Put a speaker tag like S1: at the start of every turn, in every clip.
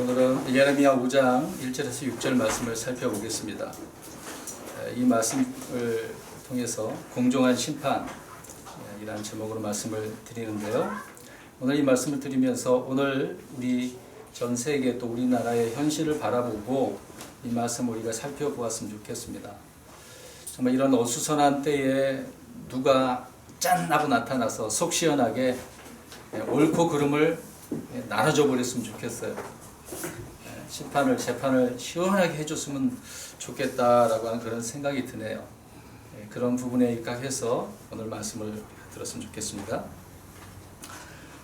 S1: 오늘은 예레미야 5장 1절에서 6절 말씀을 살펴보겠습니다. 이 말씀을 통해서 공정한 심판이라는 제목으로 말씀을 드리는데요. 오늘 이 말씀을 드리면서 오늘 우리 전 세계 또 우리나라의 현실을 바라보고 이 말씀 우리가 살펴보았으면 좋겠습니다. 정말 이런 어수선한 때에 누가 짠 하고 나타나서 속 시원하게 옳고 그름을 나눠줘 버렸으면 좋겠어요. 재판을 시원하게 해줬으면 좋겠다라고 하는 그런 생각이 드네요. 그런 부분에 입각해서 오늘 말씀을 들었으면 좋겠습니다.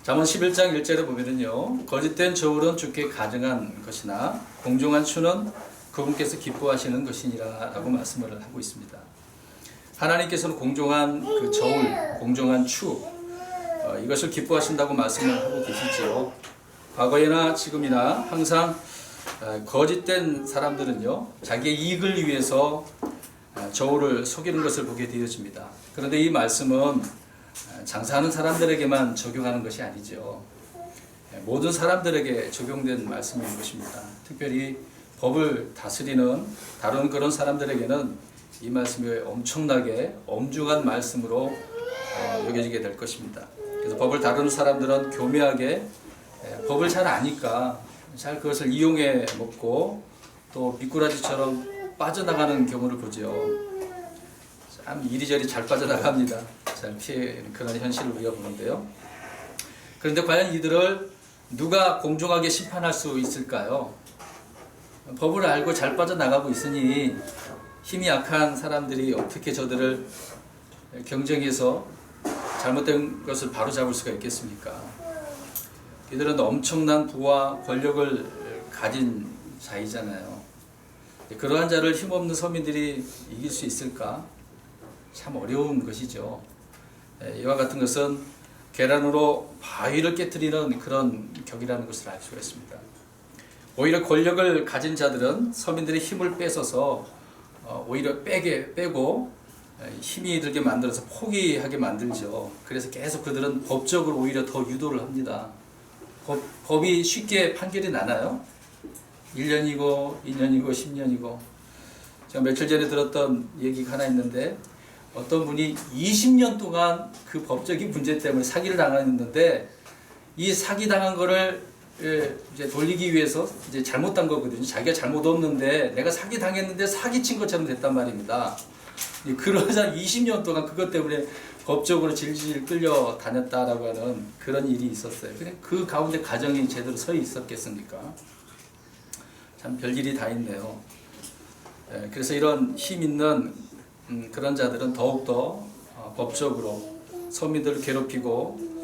S1: 잠언 11장 1절에 보면은요, 거짓된 저울은 주께 가증한 것이나 공정한 추는 그분께서 기뻐하시는 것이니라 라고 말씀을 하고 있습니다. 하나님께서는 공정한 그 저울, 공정한 추, 이것을 기뻐하신다고 말씀을 하고 계시지요. 과거에나 지금이나 항상 거짓된 사람들은요, 자기의 이익을 위해서 저울을 속이는 것을 보게 되어집니다. 그런데 이 말씀은 장사하는 사람들에게만 적용하는 것이 아니죠. 모든 사람들에게 적용된 말씀인 것입니다. 특별히 법을 다루는 그런 사람들에게는 이 말씀이 엄청나게 엄중한 말씀으로 여겨지게 될 것입니다. 그래서 법을 다루는 사람들은 교묘하게 법을 잘 아니까 잘 그것을 이용해 먹고 또 미꾸라지처럼 빠져나가는 경우를 보죠. 참 이리저리 잘 빠져나갑니다. 잘 피해는 그런 현실을 우리가 보는데요. 그런데 과연 이들을 누가 공정하게 심판할 수 있을까요? 법을 알고 잘 빠져나가고 있으니 힘이 약한 사람들이 어떻게 저들을 경쟁해서 잘못된 것을 바로잡을 수가 있겠습니까? 이들은 엄청난 부와 권력을 가진 자이잖아요. 그러한 자를 힘없는 서민들이 이길 수 있을까? 참 어려운 것이죠. 이와 같은 것은 계란으로 바위를 깨뜨리는 그런 격이라는 것을 알 수가 있습니다. 오히려 권력을 가진 자들은 서민들의 힘을 뺏어서 오히려 빼고 힘이 들게 만들어서 포기하게 만들죠. 그래서 계속 그들은 법적으로 오히려 더 유도를 합니다. 법이 쉽게 판결이 나나요? 1년이고 2년이고 10년이고. 제가 며칠 전에 들었던 얘기가 하나 있는데, 어떤 분이 20년 동안 그 법적인 문제 때문에 사기를 당했는데, 이 사기 당한 거를 이제 돌리기 위해서 이제 잘못한 거거든요. 자기가 잘못 없는데 내가 사기 당했는데 사기 친 것처럼 됐단 말입니다. 그러자 20년 동안 그것 때문에 법적으로 질질 끌려 다녔다라고 하는 그런 일이 있었어요. 그 가운데 가정이 제대로 서 있었겠습니까? 참 별일이 다 있네요. 그래서 이런 힘 있는 그런 자들은 더욱더 법적으로 서민들을 괴롭히고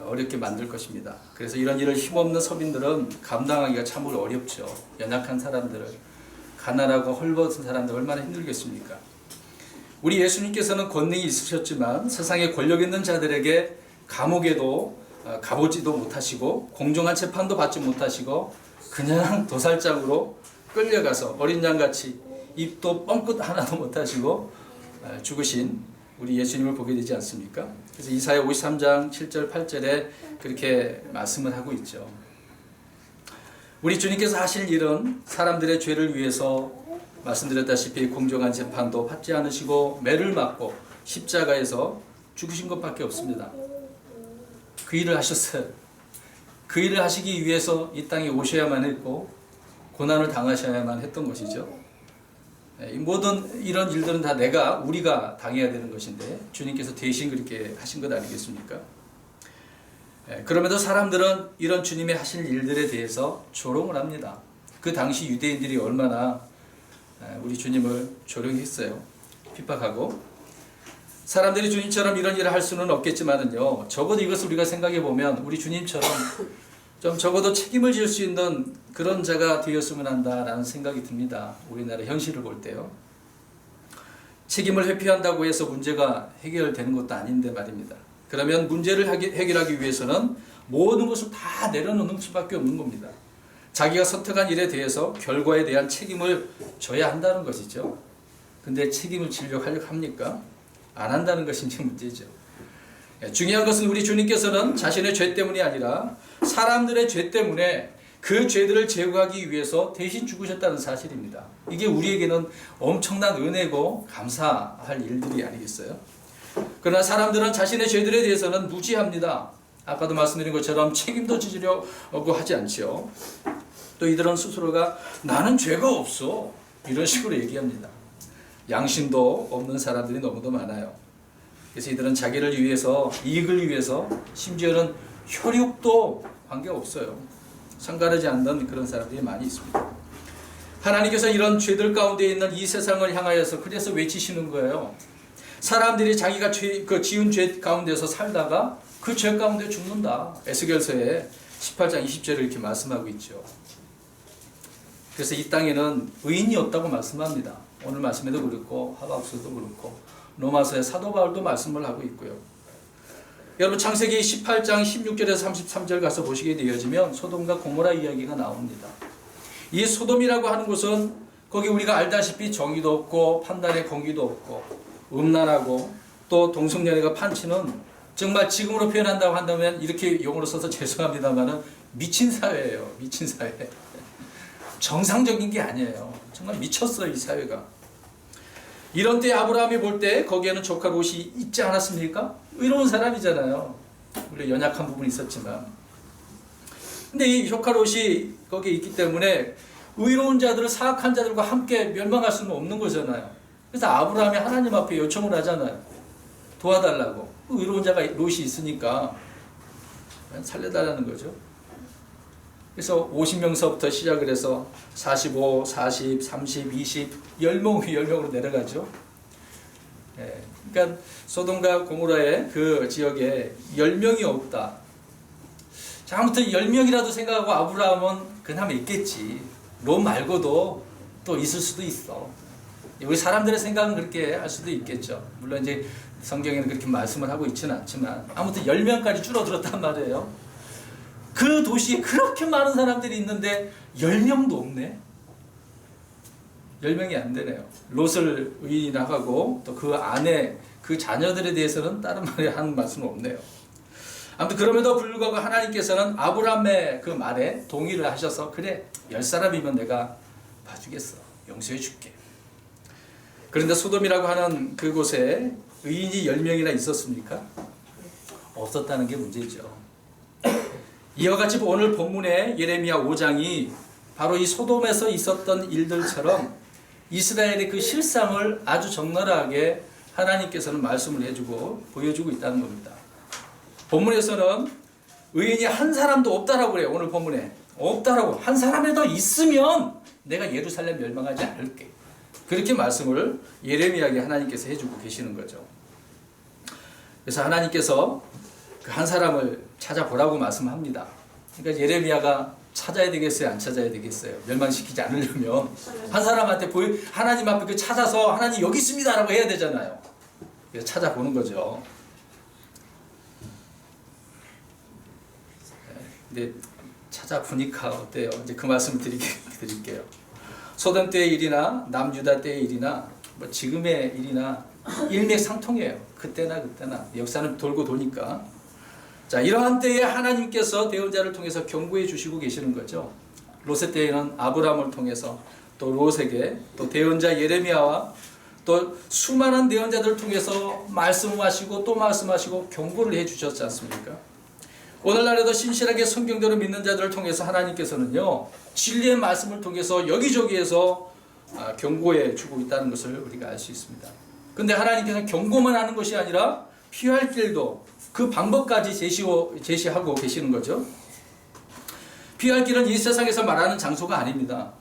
S1: 어렵게 만들 것입니다. 그래서 이런 일을 힘없는 서민들은 감당하기가 참으로 어렵죠. 연약한 사람들을, 가난하고 헐벗은 사람들 얼마나 힘들겠습니까? 우리 예수님께서는 권능이 있으셨지만 세상에 권력 있는 자들에게 감옥에도 가보지도 못하시고 공정한 재판도 받지 못하시고 그냥 도살장으로 끌려가서 어린 양같이 입도 뻥끗 하나도 못하시고 죽으신 우리 예수님을 보게 되지 않습니까? 그래서 이사야 53장 7절 8절에 그렇게 말씀을 하고 있죠. 우리 주님께서 하실 일은 사람들의 죄를 위해서 말씀드렸다시피 공정한 재판도 받지 않으시고 매를 맞고 십자가에서 죽으신 것밖에 없습니다. 그 일을 하셨어요. 그 일을 하시기 위해서 이 땅에 오셔야만 했고 고난을 당하셔야만 했던 것이죠. 모든 이런 일들은 다 우리가 당해야 되는 것인데 주님께서 대신 그렇게 하신 것 아니겠습니까? 그럼에도 사람들은 이런 주님의 하실 일들에 대해서 조롱을 합니다. 그 당시 유대인들이 얼마나 우리 주님을 조롱했어요. 핍박하고. 사람들이 주님처럼 이런 일을 할 수는 없겠지만은요, 적어도 이것을 우리가 생각해 보면 우리 주님처럼 좀 적어도 책임을 질 수 있는 그런 자가 되었으면 한다라는 생각이 듭니다. 우리나라 현실을 볼 때요. 책임을 회피한다고 해서 문제가 해결되는 것도 아닌데 말입니다. 그러면 문제를 해결하기 위해서는 모든 것을 다 내려놓는 수밖에 없는 겁니다. 자기가 선택한 일에 대해서 결과에 대한 책임을 져야 한다는 것이죠. 근데 책임을 지려고 합니까? 안 한다는 것이 문제죠. 중요한 것은 우리 주님께서는 자신의 죄 때문이 아니라 사람들의 죄 때문에 그 죄들을 제거하기 위해서 대신 죽으셨다는 사실입니다. 이게 우리에게는 엄청난 은혜고 감사할 일들이 아니겠어요? 그러나 사람들은 자신의 죄들에 대해서는 무지합니다. 아까도 말씀드린 것처럼 책임도 지려고 하지 않죠. 또 이들은 스스로가 나는 죄가 없어 이런 식으로 얘기합니다. 양심도 없는 사람들이 너무도 많아요. 그래서 이들은 자기를 위해서, 이익을 위해서, 심지어는 혈육도 관계없어요. 상관하지 않는 그런 사람들이 많이 있습니다. 하나님께서 이런 죄들 가운데 있는 이 세상을 향하여서 그래서 외치시는 거예요. 사람들이 자기가 지은 죄 가운데서 살다가 그 죄 가운데 죽는다. 에스겔서에 18장 20절을 이렇게 말씀하고 있죠. 그래서 이 땅에는 의인이 없다고 말씀합니다. 오늘 말씀에도 그렇고 하박국서도 그렇고 로마서의 사도 바울도 말씀을 하고 있고요. 여러분 창세기 18장 16절에서 33절 가서 보시게 되어지면 소돔과 고모라 이야기가 나옵니다. 이 소돔이라고 하는 곳은 거기 우리가 알다시피 정의도 없고 판단의 공기도 없고 음란하고 또 동성연애가 판치는 정말 지금으로 표현한다고 한다면 이렇게 용어로 써서 죄송합니다만은 미친 사회예요. 미친 사회. 정상적인 게 아니에요. 정말 미쳤어요, 이 사회가. 이런 때 아브라함이 볼 때 거기에는 조카 롯이 있지 않았습니까? 의로운 사람이잖아요. 물론 연약한 부분이 있었지만. 근데 이 조카 롯이 거기에 있기 때문에 의로운 자들을 사악한 자들과 함께 멸망할 수는 없는 거잖아요. 그래서 아브라함이 하나님 앞에 요청을 하잖아요. 도와달라고. 의로운 자가 롯이 있으니까 살려달라는 거죠. 그래서 50명서부터 시작을 해서 45, 40, 30, 20, 10명, 10명으로 내려가죠. 그러니까 소돔과 고모라의 그 지역에 10명이 없다. 자, 아무튼 10명이라도 생각하고 아브라함은 그나마 있겠지. 롯 말고도 또 있을 수도 있어. 우리 사람들의 생각은 그렇게 할 수도 있겠죠. 물론 이제 성경에는 그렇게 말씀을 하고 있지는 않지만 아무튼 10명까지 줄어들었단 말이에요. 그 도시에 그렇게 많은 사람들이 있는데 10명도 없네. 10명이 안 되네요. 롯을 의인하고 또 그 아내, 그 자녀들에 대해서는 다른 말에 하는 말씀은 없네요. 아무튼 그럼에도 불구하고 하나님께서는 아브라함의 그 말에 동의를 하셔서 그래 10사람이면 내가 봐주겠어. 용서해 줄게. 그런데 소돔이라고 하는 그곳에 의인이 10명이나 있었습니까? 없었다는 게 문제죠. 이와 같이 오늘 본문의 예레미야 5장이 바로 이 소돔에서 있었던 일들처럼 이스라엘의 그 실상을 아주 적나라하게 하나님께서는 말씀을 해주고 보여주고 있다는 겁니다. 본문에서는 의인이 한 사람도 없다라고 그래요. 오늘 본문에 없다라고. 한 사람이라도 있으면 내가 예루살렘 멸망하지 않을게. 그렇게 말씀을 예레미야에게 하나님께서 해주고 계시는 거죠. 그래서 하나님께서 그 한 사람을 찾아보라고 말씀합니다. 그러니까 예레미야가 찾아야 되겠어요? 안 찾아야 되겠어요? 멸망시키지 않으려면 한 사람한테 하나님 앞에 그 찾아서 하나님 여기 있습니다 라고 해야 되잖아요. 그래서 찾아보는 거죠. 근데 찾아보니까 어때요? 이제 그 말씀 드릴게요. 소돔 때의 일이나 남유다 때의 일이나 뭐 지금의 일이나 일맥상통해요. 그때나 역사는 돌고 도니까. 자, 이러한 때에 하나님께서 대언자를 통해서 경고해 주시고 계시는 거죠. 롯의 때에는 아브라함을 통해서 또 롯에게 또 대언자 예레미야와 또 수많은 대언자들을 통해서 말씀하시고 또 말씀하시고 경고를 해 주셨지 않습니까? 오늘날에도 신실하게 성경대로 믿는 자들을 통해서 하나님께서는요 진리의 말씀을 통해서 여기저기에서 경고해 주고 있다는 것을 우리가 알 수 있습니다. 근데 하나님께서는 경고만 하는 것이 아니라 피할 길도 그 방법까지 제시하고 계시는 거죠. 피할 길은 이 세상에서 말하는 장소가 아닙니다.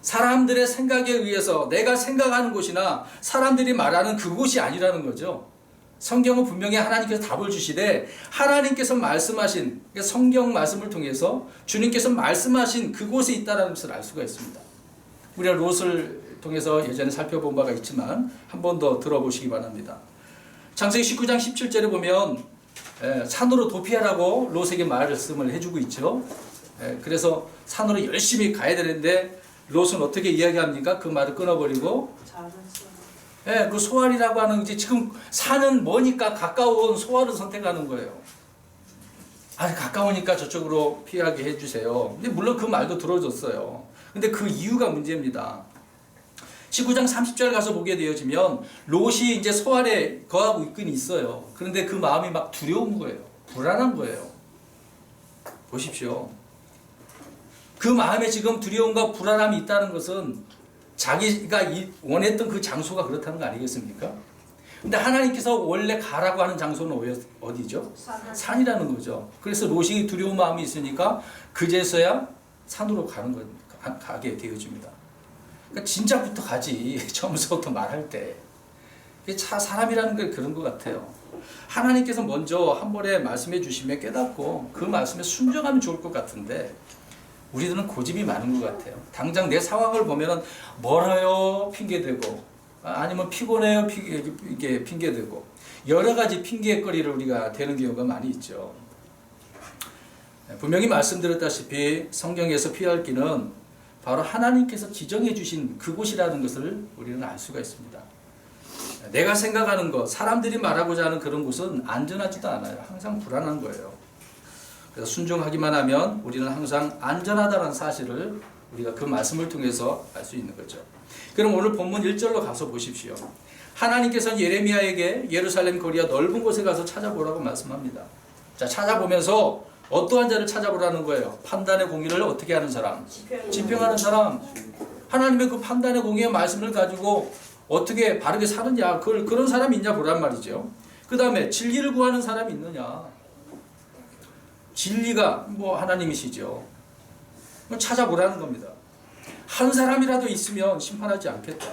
S1: 사람들의 생각에 의해서 내가 생각하는 곳이나 사람들이 말하는 그곳이 아니라는 거죠. 성경은 분명히 하나님께서 답을 주시되 하나님께서 말씀하신 성경 말씀을 통해서 주님께서 말씀하신 그곳에 있다는 것을 알 수가 있습니다. 우리가 롯을 통해서 예전에 살펴본 바가 있지만 한 번 더 들어보시기 바랍니다. 창세기 19장 17절에 보면 산으로 도피하라고 롯에게 말씀을 해주고 있죠. 그래서 산으로 열심히 가야 되는데 롯은 어떻게 이야기합니까? 그 말을 끊어버리고 그 소알이라고 하는 이제 지금 산은 머니까 가까운 소알을 선택하는 거예요. 가까우니까 저쪽으로 피하게 해주세요. 근데 물론 그 말도 들어줬어요. 근데 그 이유가 문제입니다. 19장 30절 가서 보게 되어지면 롯이 이제 소 아래 거하고 있긴 있어요. 그런데 그 마음이 막 두려운 거예요. 불안한 거예요. 보십시오. 그 마음에 지금 두려움과 불안함이 있다는 것은 자기가 원했던 그 장소가 그렇다는 거 아니겠습니까? 근데 하나님께서 원래 가라고 하는 장소는 어디죠? 산이라는 거죠. 그래서 롯이 두려운 마음이 있으니까 그제서야 산으로 가게 되어집니다. 그러니까 진짜부터 가지. 처음부터 말할 때. 사람이라는 게 그런 것 같아요. 하나님께서 먼저 한 번에 말씀해 주시면 깨닫고 그 말씀에 순종하면 좋을 것 같은데 우리들은 고집이 많은 것 같아요. 당장 내 상황을 보면은 멀어요 핑계대고 아니면 피곤해요 이게 핑계대고 여러 가지 핑계거리를 우리가 대는 경우가 많이 있죠. 분명히 말씀드렸다시피 성경에서 피할 길은 바로 하나님께서 지정해 주신 그곳이라는 것을 우리는 알 수가 있습니다. 내가 생각하는 것, 사람들이 말하고자 하는 그런 곳은 안전하지도 않아요. 항상 불안한 거예요. 그래서 순종하기만 하면 우리는 항상 안전하다는 사실을 우리가 그 말씀을 통해서 알 수 있는 거죠. 그럼 오늘 본문 1절로 가서 보십시오. 하나님께서는 예레미야에게 예루살렘 거리와 넓은 곳에 가서 찾아보라고 말씀합니다. 자, 찾아보면서 어떠한 자를 찾아보라는 거예요? 판단의 공의를 어떻게 하는 사람? 지평하는 사람. 하나님의 그 판단의 공의의 말씀을 가지고 어떻게 바르게 사느냐, 그런 사람이 있냐 보란 말이죠. 그 다음에 진리를 구하는 사람이 있느냐. 진리가 하나님이시죠. 찾아보라는 겁니다. 한 사람이라도 있으면 심판하지 않겠다.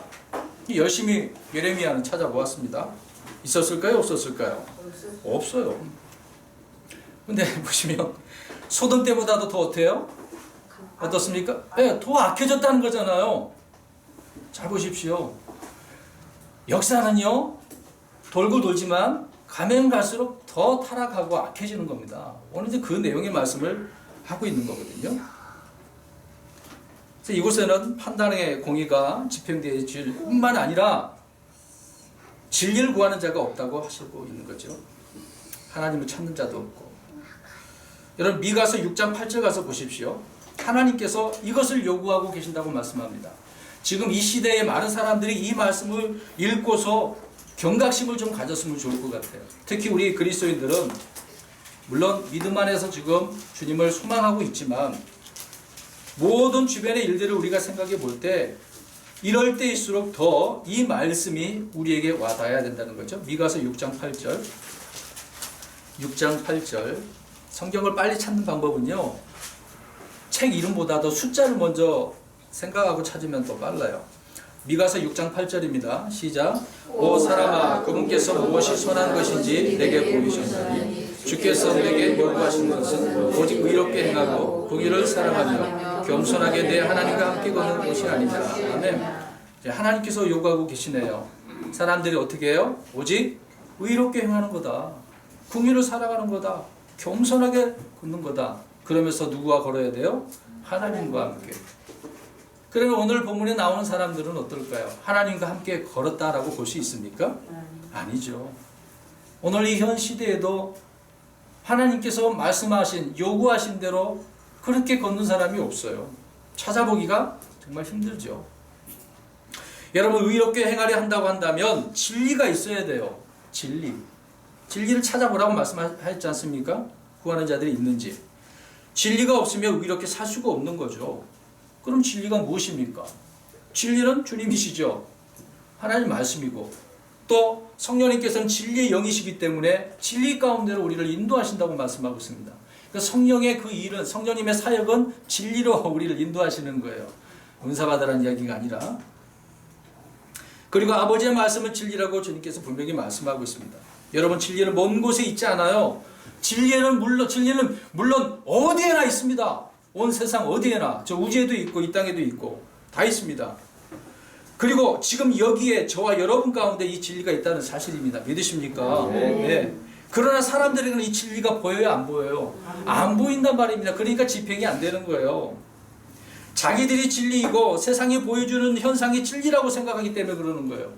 S1: 열심히 예레미야는 찾아보았습니다. 있었을까요? 없었을까요? 없어요. 근데 보시면 소돔 때보다도 더 어때요? 어떻습니까? 네, 더 악해졌다는 거잖아요. 잘 보십시오. 역사는요 돌고 돌지만 가면 갈수록 더 타락하고 악해지는 겁니다. 오늘 이제 그 내용의 말씀을 하고 있는 거거든요. 그래서 이곳에는 판단의 공의가 집행되어질 뿐만 아니라 진리를 구하는 자가 없다고 하시고 있는 거죠. 하나님을 찾는 자도 없고. 여러분 미가서 6장 8절 가서 보십시오. 하나님께서 이것을 요구하고 계신다고 말씀합니다. 지금 이 시대에 많은 사람들이 이 말씀을 읽고서 경각심을 좀 가졌으면 좋을 것 같아요. 특히 우리 그리스도인들은 물론 믿음 안에서 지금 주님을 소망하고 있지만 모든 주변의 일들을 우리가 생각해 볼 때 이럴 때일수록 더 이 말씀이 우리에게 와닿아야 된다는 거죠. 미가서 6장 8절 6장 8절 성경을 빨리 찾는 방법은요 책 이름보다도 숫자를 먼저 생각하고 찾으면 더 빨라요. 미가서 6장 8절입니다. 시작. 오 사람아 그분께서 무엇이 선한 것인지 내게 보이셨나니 주께서 내게 요구하신 것은 오직 의롭게 행하고 공의를 사랑하며 겸손하게 내 하나님과 함께 걷는 것이 아니냐. 아멘. 하나님께서 요구하고 계시네요. 사람들이 어떻게 해요? 오직 의롭게 행하는 거다. 공의를 살아가는 거다. 겸손하게 걷는 거다. 그러면서 누구와 걸어야 돼요? 하나님과 함께. 그러면 오늘 본문에 나오는 사람들은 어떨까요? 하나님과 함께 걸었다라고 볼 수 있습니까? 아니죠. 오늘 이 현 시대에도 하나님께서 말씀하신 요구하신 대로 그렇게 걷는 사람이 없어요. 찾아보기가 정말 힘들죠. 여러분 의롭게 행하려 한다고 한다면 진리가 있어야 돼요. 진리를 찾아보라고 말씀하셨지 않습니까? 구하는 자들이 있는지. 진리가 없으면 의롭게 살 수가 없는 거죠. 그럼 진리가 무엇입니까? 진리는 주님이시죠. 하나님 말씀이고 또 성령님께서는 진리의 영이시기 때문에 진리 가운데로 우리를 인도하신다고 말씀하고 있습니다. 그러니까 성령의 그 일은 성령님의 사역은 진리로 우리를 인도하시는 거예요. 은사 받으라는 이야기가 아니라. 그리고 아버지의 말씀은 진리라고 주님께서 분명히 말씀하고 있습니다. 여러분 진리는 먼 곳에 있지 않아요. 진리는 물론 어디에나 있습니다. 온 세상 어디에나 저 우주에도 있고 이 땅에도 있고 다 있습니다. 그리고 지금 여기에 저와 여러분 가운데 이 진리가 있다는 사실입니다. 믿으십니까? 네. 그러나 사람들에게는 이 진리가 보여요? 안 보여요? 안 보인단 말입니다. 그러니까 집행이 안 되는 거예요. 자기들이 진리이고 세상이 보여주는 현상이 진리라고 생각하기 때문에 그러는 거예요.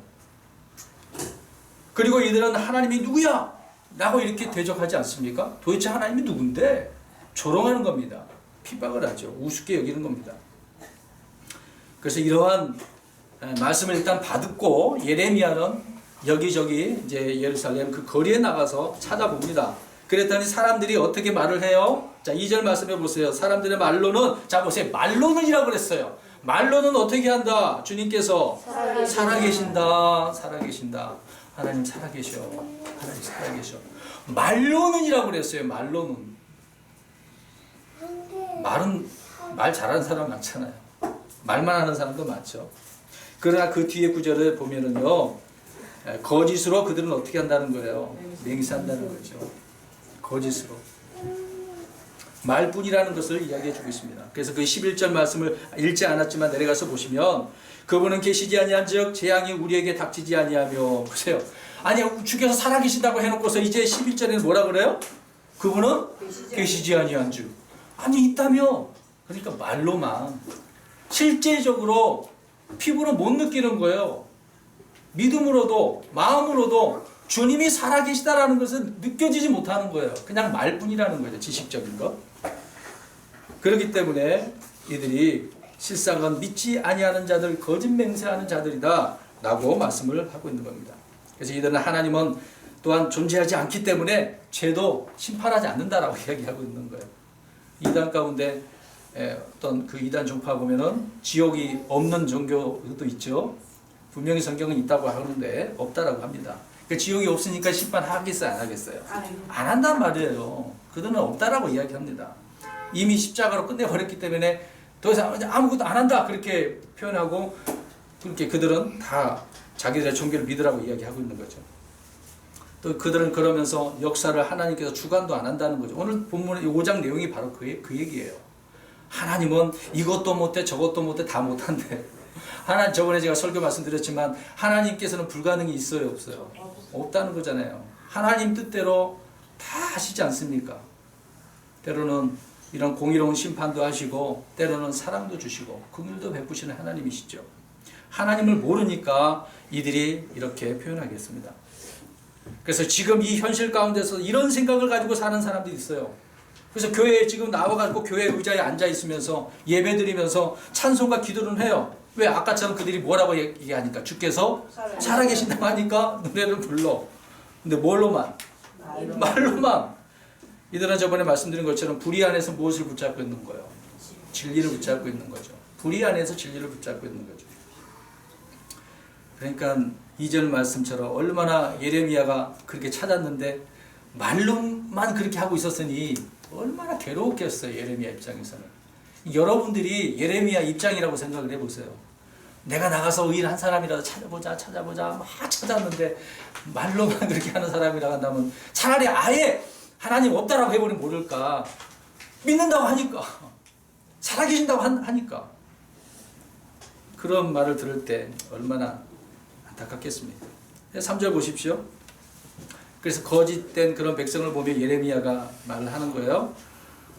S1: 그리고 이들은 하나님이 누구야? 라고 이렇게 대적하지 않습니까? 도대체 하나님이 누군데? 조롱하는 겁니다. 핍박을 하죠. 우습게 여기는 겁니다. 그래서 이러한 말씀을 일단 받고 예레미야는 여기저기 이제 예루살렘 그 거리에 나가서 찾아봅니다. 그랬더니 사람들이 어떻게 말을 해요? 자, 2절 말씀해 보세요. 사람들의 말로는, 자 보세요. 말로는이라고 그랬어요. 말로는 어떻게 한다? 주님께서 살아계신다. 살아계신다. 하나님 살아계셔. 하나님 살아계셔. 말로는이라고 그랬어요. 말로는. 말 잘하는 사람 많잖아요. 말만 하는 사람도 많죠. 그러나 그 뒤에 구절을 보면은요, 거짓으로 그들은 어떻게 한다는 거예요? 맹세한다는 거죠. 거짓으로. 말뿐이라는 것을 이야기해 주고 있습니다. 그래서 그 11절 말씀을 읽지 않았지만 내려가서 보시면, 그분은 계시지 아니한즉 재앙이 우리에게 닥치지 아니하며, 보세요. 아니, 주께서 살아계신다고 해놓고서 이제 11절에는 뭐라 그래요? 그분은 계시지 아니한즉. 아니, 있다며. 그러니까 말로만. 실제적으로 피부로 못 느끼는 거예요. 믿음으로도 마음으로도 주님이 살아계시다라는 것은 느껴지지 못하는 거예요. 그냥 말뿐이라는 거죠. 지식적인 것. 그렇기 때문에 이들이 실상은 믿지 아니하는 자들, 거짓 맹세하는 자들이다 라고 말씀을 하고 있는 겁니다. 그래서 이들은 하나님은 또한 존재하지 않기 때문에 죄도 심판하지 않는다라고 이야기하고 있는 거예요. 이단 가운데 어떤 그 이단 종파 보면은 지옥이 없는 종교도 있죠. 분명히 성경은 있다고 하는데 없다라고 합니다. 그러니까 지옥이 없으니까 심판하겠어요, 안 하겠어요? 안 한단 말이에요. 그들은 없다라고 이야기합니다. 이미 십자가로 끝내버렸기 때문에 더 이상 아무것도 안 한다 그렇게 표현하고, 그렇게 그들은 다 자기들의 종교를 믿으라고 이야기하고 있는 거죠. 또 그들은 그러면서 역사를 하나님께서 주관도 안 한다는 거죠. 오늘 본문의 5장 내용이 바로 그 얘기예요. 하나님은 이것도 못해 저것도 못해 다 못한대. 하나님, 저번에 제가 설교 말씀드렸지만 하나님께서는 불가능이 있어요, 없어요? 없다는 거잖아요. 하나님 뜻대로 다 하시지 않습니까? 때로는 이런 공의로운 심판도 하시고 때로는 사랑도 주시고 긍휼도 베푸시는 하나님이시죠. 하나님을 모르니까 이들이 이렇게 표현하겠습니다. 그래서 지금 이 현실 가운데서 이런 생각을 가지고 사는 사람들이 있어요. 그래서 교회에 지금 나와가지고 교회 의자에 앉아 있으면서 예배 드리면서 찬송과 기도를 해요. 왜? 아까처럼 그들이 뭐라고 얘기하니까 주께서 살아계신다고 하니까 노래를 불러. 근데 뭘로만? 말로만. 이들은 저번에 말씀드린 것처럼 불의 안에서 무엇을 붙잡고 있는 거예요? 진리를 붙잡고 있는 거죠. 불의 안에서 진리를 붙잡고 있는 거죠. 그러니까 2절 말씀처럼 얼마나 예레미야가 그렇게 찾았는데 말로만 그렇게 하고 있었으니 얼마나 괴로웠겠어요, 예레미야 입장에서는. 여러분들이 예레미야 입장이라고 생각을 해보세요. 내가 나가서 의인한 사람이라도 찾아보자 막 찾았는데 말로만 그렇게 하는 사람이라고 한다면 차라리 아예 하나님 없다라고 해버리면 모를까. 믿는다고 하니까, 살아계신다고 하니까. 그런 말을 들을 때 얼마나 안타깝겠습니까? 3절 보십시오. 그래서 거짓된 그런 백성을 보며 예레미야가 말을 하는 거예요.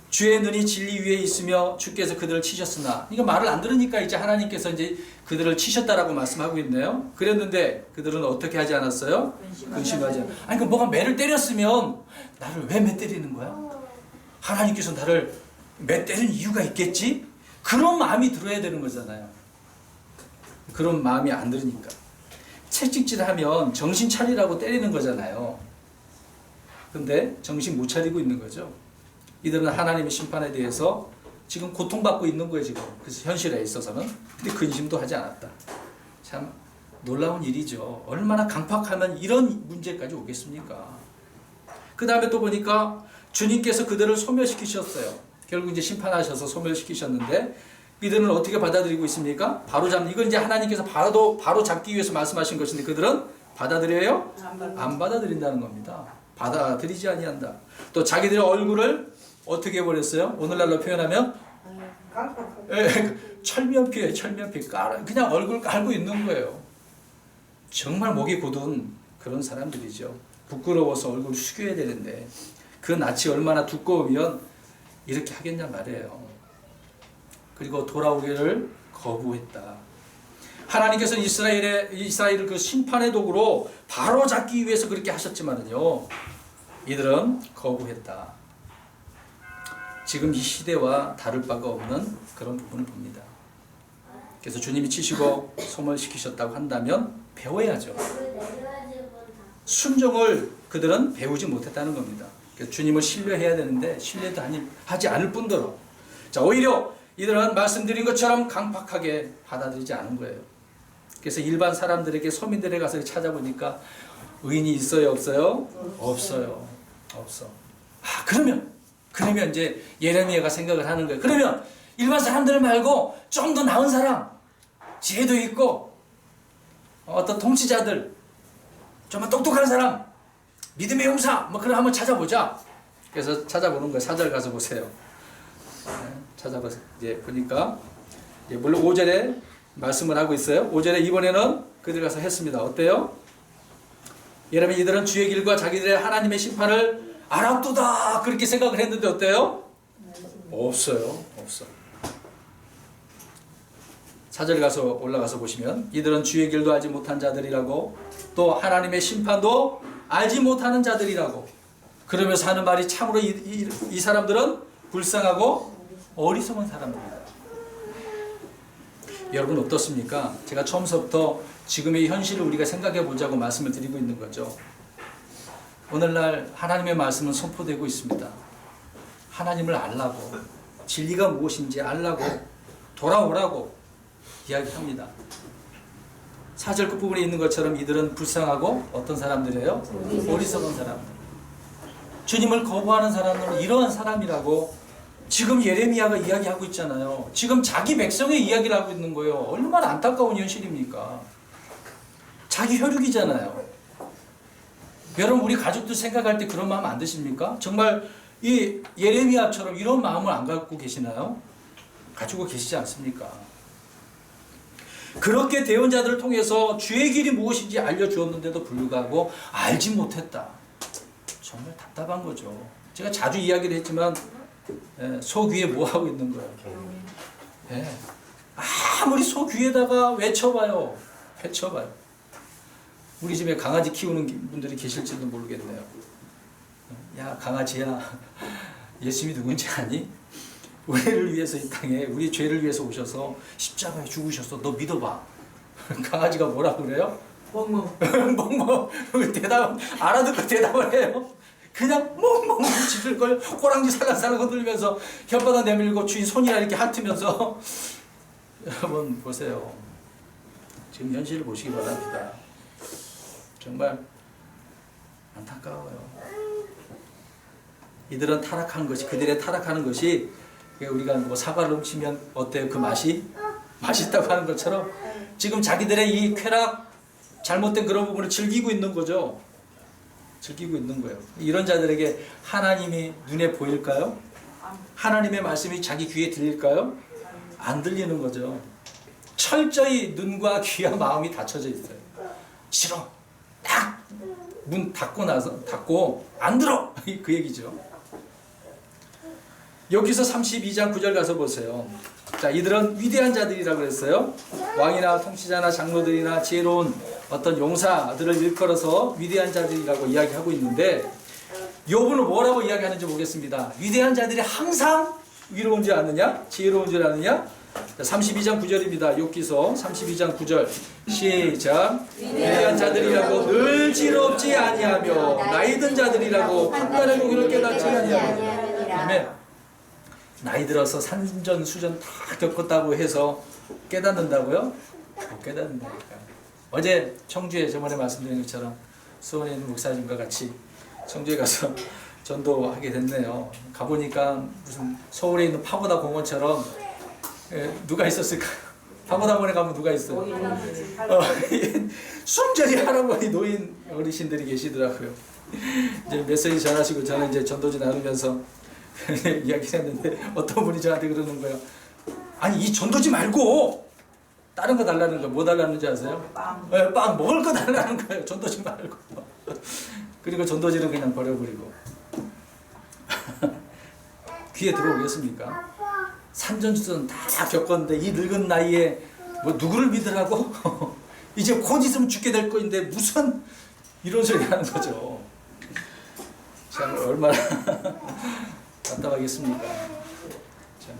S1: 주의 눈이 진리 위에 있으며 주께서 그들을 치셨으나, 이거 말을 안 들으니까 이제 하나님께서 이제 그들을 치셨다라고 말씀하고 있네요. 그랬는데 그들은 어떻게 하지 않았어요? 근심하지 않았어요. 아니, 그 뭐가 매를 때렸으면 나를 왜 매 때리는 거야? 하나님께서 나를 매 때리는 이유가 있겠지? 그런 마음이 들어야 되는 거잖아요. 그런 마음이 안 들으니까. 채찍질하면 정신 차리라고 때리는 거잖아요. 근데 정신 못 차리고 있는 거죠. 이들은 하나님의 심판에 대해서 지금 고통받고 있는 거예요, 지금. 그래서 현실에 있어서는. 근데 근심도 하지 않았다. 참 놀라운 일이죠. 얼마나 강팍하면 이런 문제까지 오겠습니까? 그 다음에 또 보니까 주님께서 그들을 소멸시키셨어요. 결국 이제 심판하셔서 소멸시키셨는데 이들은 어떻게 받아들이고 있습니까? 이건 이제 하나님께서 바로 잡기 위해서 말씀하신 것인데 그들은 받아들여요? 안 받아들인다는 겁니다. 받아들이지 아니한다. 또 자기들의 얼굴을 어떻게 해버렸어요? 오늘날로 표현하면 철면피에 그냥 얼굴 깔고 있는 거예요. 정말 목이 곧은 그런 사람들이죠. 부끄러워서 얼굴을 숙여야 되는데 그 낯이 얼마나 두꺼우면 이렇게 하겠냐 말이에요. 그리고 돌아오기를 거부했다. 하나님께서 이스라엘을 그 심판의 도구로 바로 잡기 위해서 그렇게 하셨지만은요, 이들은 거부했다. 지금 이 시대와 다를 바가 없는 그런 부분을 봅니다. 그래서 주님이 치시고 소멸시키셨다고 한다면 배워야죠. 순종을 그들은 배우지 못했다는 겁니다. 그래서 주님을 신뢰해야 되는데 신뢰도 하지 않을 뿐더러, 자, 오히려 이들은 말씀드린 것처럼 강팍하게 받아들이지 않은 거예요. 그래서 일반 사람들에게, 서민들에 가서 찾아보니까 의인이 있어요, 없어요? 없어요. 없어. 그러면 이제 예레미야가 생각을 하는 거예요. 그러면 일반 사람들 말고 좀 더 나은 사람, 지혜도 있고 어떤 통치자들, 좀 똑똑한 사람, 믿음의 용사, 그런 한번 찾아보자. 그래서 찾아보는 거예요. 4절 가서 보세요. 찾아봐서 이제 보니까, 물론 5절에 말씀을 하고 있어요. 5절에 이번에는 그들 가서 했습니다. 어때요? 예레미야, 이들은 주의 길과 자기들의 하나님의 심판을 알았도다, 그렇게 생각을 했는데 어때요? 없어요. 없어. 4절 가서 올라가서 보시면, 이들은 주의 길도 알지 못한 자들이라고, 또 하나님의 심판도 알지 못하는 자들이라고, 그러면서 하는 말이 참으로 이 사람들은 불쌍하고 어리석은 사람들이다. 여러분 어떻습니까? 제가 처음부터 지금의 현실을 우리가 생각해 보자고 말씀을 드리고 있는 거죠. 오늘날 하나님의 말씀은 선포되고 있습니다. 하나님을 알라고, 진리가 무엇인지 알라고, 돌아오라고 이야기합니다. 4절 끝부분에 있는 것처럼 이들은 불쌍하고 어떤 사람들이에요? 어리석은 사람들. 주님을 거부하는 사람들은 이러한 사람이라고 지금 예레미야가 이야기하고 있잖아요. 지금 자기 백성의 이야기를 하고 있는 거예요. 얼마나 안타까운 현실입니까? 자기 혈육이잖아요. 여러분, 우리 가족들 생각할 때 그런 마음 안 드십니까? 정말 이 예레미야처럼 이런 마음을 안 갖고 계시나요? 가지고 계시지 않습니까? 그렇게 대언 자들을 통해서 주의 길이 무엇인지 알려주었는데도 불구하고 알지 못했다. 정말 답답한 거죠. 제가 자주 이야기를 했지만 소 귀에 뭐 하고 있는 거예요? 아무리 소 귀에다가 외쳐봐요. 우리 집에 강아지 키우는 분들이 계실지도 모르겠네요. 야, 강아지야, 예수님이 누군지 아니? 우리를 위해서 이 땅에, 우리 죄를 위해서 오셔서 십자가에 죽으셨어. 너 믿어봐. 강아지가 뭐라고 그래요? 멍멍. 멍멍. 대답, 알아듣고 대답을 해요. 그냥 멍멍 짖을 걸, 꼬랑지 살랑살랑 흔들면서 혓바닥 내밀고 주인 손이나 이렇게 핥으면서. 여러분 보세요. 지금 현실을 보시기 바랍니다. 정말 안타까워요. 이들은 타락하는 것이, 그들의 타락하는 것이, 우리가 뭐 사과를 훔치면 어때요? 그 맛이 맛있다고 하는 것처럼 지금 자기들의 이 쾌락, 잘못된 그런 부분을 즐기고 있는 거죠. 즐기고 있는 거예요. 이런 자들에게 하나님이 눈에 보일까요? 하나님의 말씀이 자기 귀에 들릴까요? 안 들리는 거죠. 철저히 눈과 귀와 마음이 닫혀져 있어요. 싫어. 딱 문 닫고 안 들어. 그 얘기죠. 여기서 32장 9절 가서 보세요. 자, 이들은 위대한 자들이라고 그랬어요. 왕이나 통치자나 장로들이나 지혜로운 어떤 용사들을 일컬어서 위대한 자들이라고 이야기하고 있는데, 욥은 뭐라고 이야기하는지 보겠습니다. 위대한 자들이 항상 위로운 줄 아느냐? 지혜로운 줄 아느냐? 32장 9절입니다. 욥기서 32장 9절 시작. 위대한 자들이라고 늘 지혜롭지 아니하며 나이든 자들이라고 판단의 공의를 깨닫지 아니하며. 아멘. 나이 들어서 산전수전 다 겪었다고 해서 깨닫는다고요? 못 깨닫는다니까. 어제 청주에 저번에 말씀드린 것처럼 수원에 있는 목사님과 같이 청주에 가서 전도하게 됐네요. 가보니까 무슨 서울에 있는 파고다 공원처럼 누가 있었을까요? 파고다 공원에 가면 누가 있어요? 순전히 할아버지 노인 어르신들이 계시더라고요. 이제 메시지 전하시고 저는 이제 전도지 나누면서 이야기했는데 어떤 분이 저한테 그러는 거예요. 아니, 이 전도지 말고 다른 거 달라는 거예요. 뭐 달라는지 아세요? 빵. 네, 빵 먹을 거 달라는 거예요. 전도지 말고. 그리고 전도지는 그냥 버려버리고. 귀에 들어오겠습니까? 산전수전 다 겪었는데 이 늙은 나이에 뭐 누구를 믿으라고? 이제 곧 있으면 죽게 될 거인데 무슨 이런 소리 하는 거죠. 참 얼마나 답답하겠습니까? 참